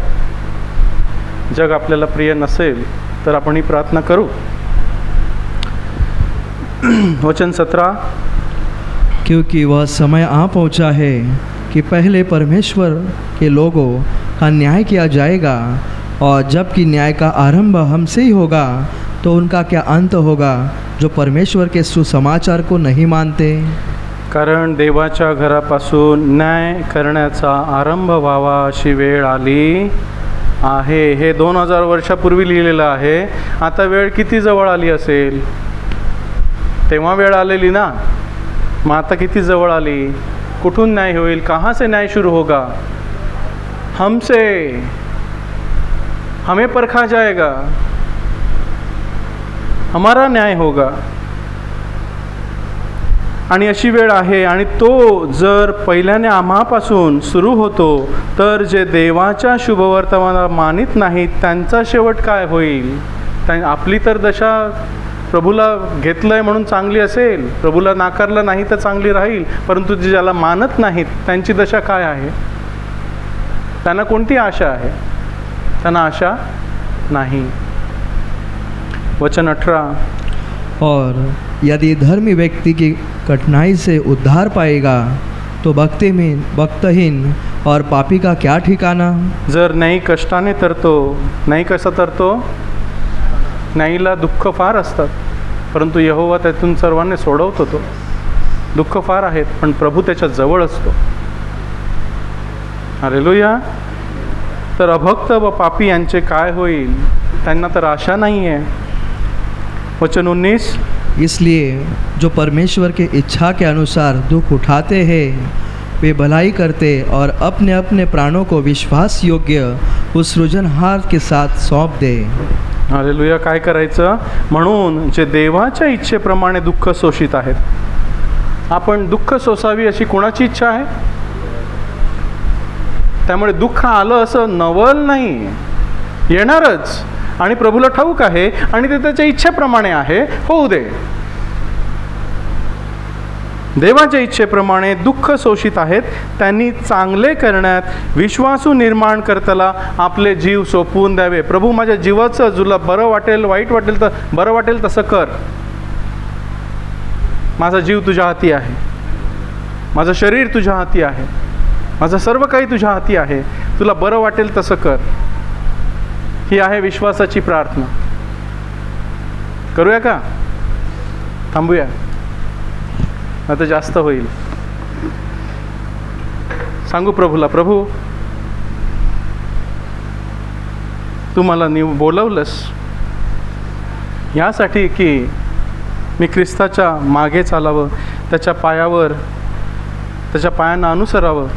S1: जग आपल्याला प्रिय नसेल तर आपण ही प्रार्थना करू. वचन 17.
S2: क्योंकि वह समय आ पहुंचा है कि पहले परमेश्वर के लोगों का न्याय किया जाएगा, और जबकि न्याय का आरंभ हमसे ही होगा तो उनका क्या अंत होगा जो परमेश्वर के सुसमाचार को नहीं मानते.
S1: कारण देवाच्या घरापासून न्याय करण्याचा आरंभ व्हावा अशी वेळ आली आहे. हे 2000 वर्षापूर्वी लिहिलेलं आहे. आता वेळ किती जवळ आली असेल? तेव्हा वेळ आलेली ना, मग आता किती जवळ आली? कुठून न्याय होईल? कहाँ से न्याय शुरू होगा? हमसे, हमें परखा जाएगा, हमारा न्याय होगा. आणि अशी वेळ आहे, आणि तो जर पहिल्याने आम्हापासून सुरू होतो तर जे देवाच्या शुभवर्तमानाला मानित नाहीत त्यांचा शेवट काय होईल? आपली तर दशा प्रभूला घेतलंय म्हणून चांगली असेल, प्रभूला नाकारलं नाही तर चांगली राहील, परंतु जे ज्याला मानत नाहीत त्यांची दशा काय आहे? त्यांना कोणती आशा आहे? त्यांना आशा नाही. वचन 18.
S2: और यदि धर्मी व्यक्ति की कठिनाई से उद्धार पाएगा तो भक्तहीन और पापी का क्या ठिकाना.
S1: जर न्यायी कष्टाने तरतो, न्यायी कसा तरतो? न्यायीला दुःख फार असतात, परंतु यहोवा त्यातून सर्वांनी सोडवतो. तो दुःख फार आहेत पण प्रभू त्याच्या जवळ असतो. हालेलुया. तर अभक्त व पापी यांचे काय होईल? त्यांना तर आशा नाही आहे. वचन 19.
S2: इसलिए जो परमेश्वर के इच्छा के अनुसार दुख उठाते हैं वे भलाई करते और अपने अपने प्राणों को विश्वास योग्य उस सृजनहार के साथ सौंप दे.
S1: हालेलुया. काय करायचं? म्हणून जे देवाच्या इच्छेप्रमाणे दुःख सोसित आहेत. आपण दुःख सोसावी अशी कोणाची इच्छा आहे? त्यामुळे दुःख आलं असं नवल नाही, येणारच. आणि प्रभूला ठाऊक आहे आणि ते त्याच्या इच्छेप्रमाणे आहे, होऊ दे. देवाच्या इच्छेप्रमाणे दुःख शोषित आहेत, त्यांनी चांगले करण्यात विश्वासू निर्माण करताना आपले जीव सोपवून द्यावे. प्रभू, माझ्या जीवाचं तुला बरं वाटेल, वाईट वाटेल तर बरं वाटेल तसं कर. माझा जीव तुझ्या हाती आहे, माझं शरीर तुझ्या हाती आहे, माझं सर्व काही तुझ्या हाती आहे, तुला बरं वाटेल तसं कर. ही आहे विश्वासाची प्रार्थना. करूया का? थांबूया, आता जास्त होईल. सांगू प्रभूला, प्रभू तू मला बोलवलंस यासाठी की मी ख्रिस्ताच्या मागे चालावं, त्याच्या पायांना अनुसरावं,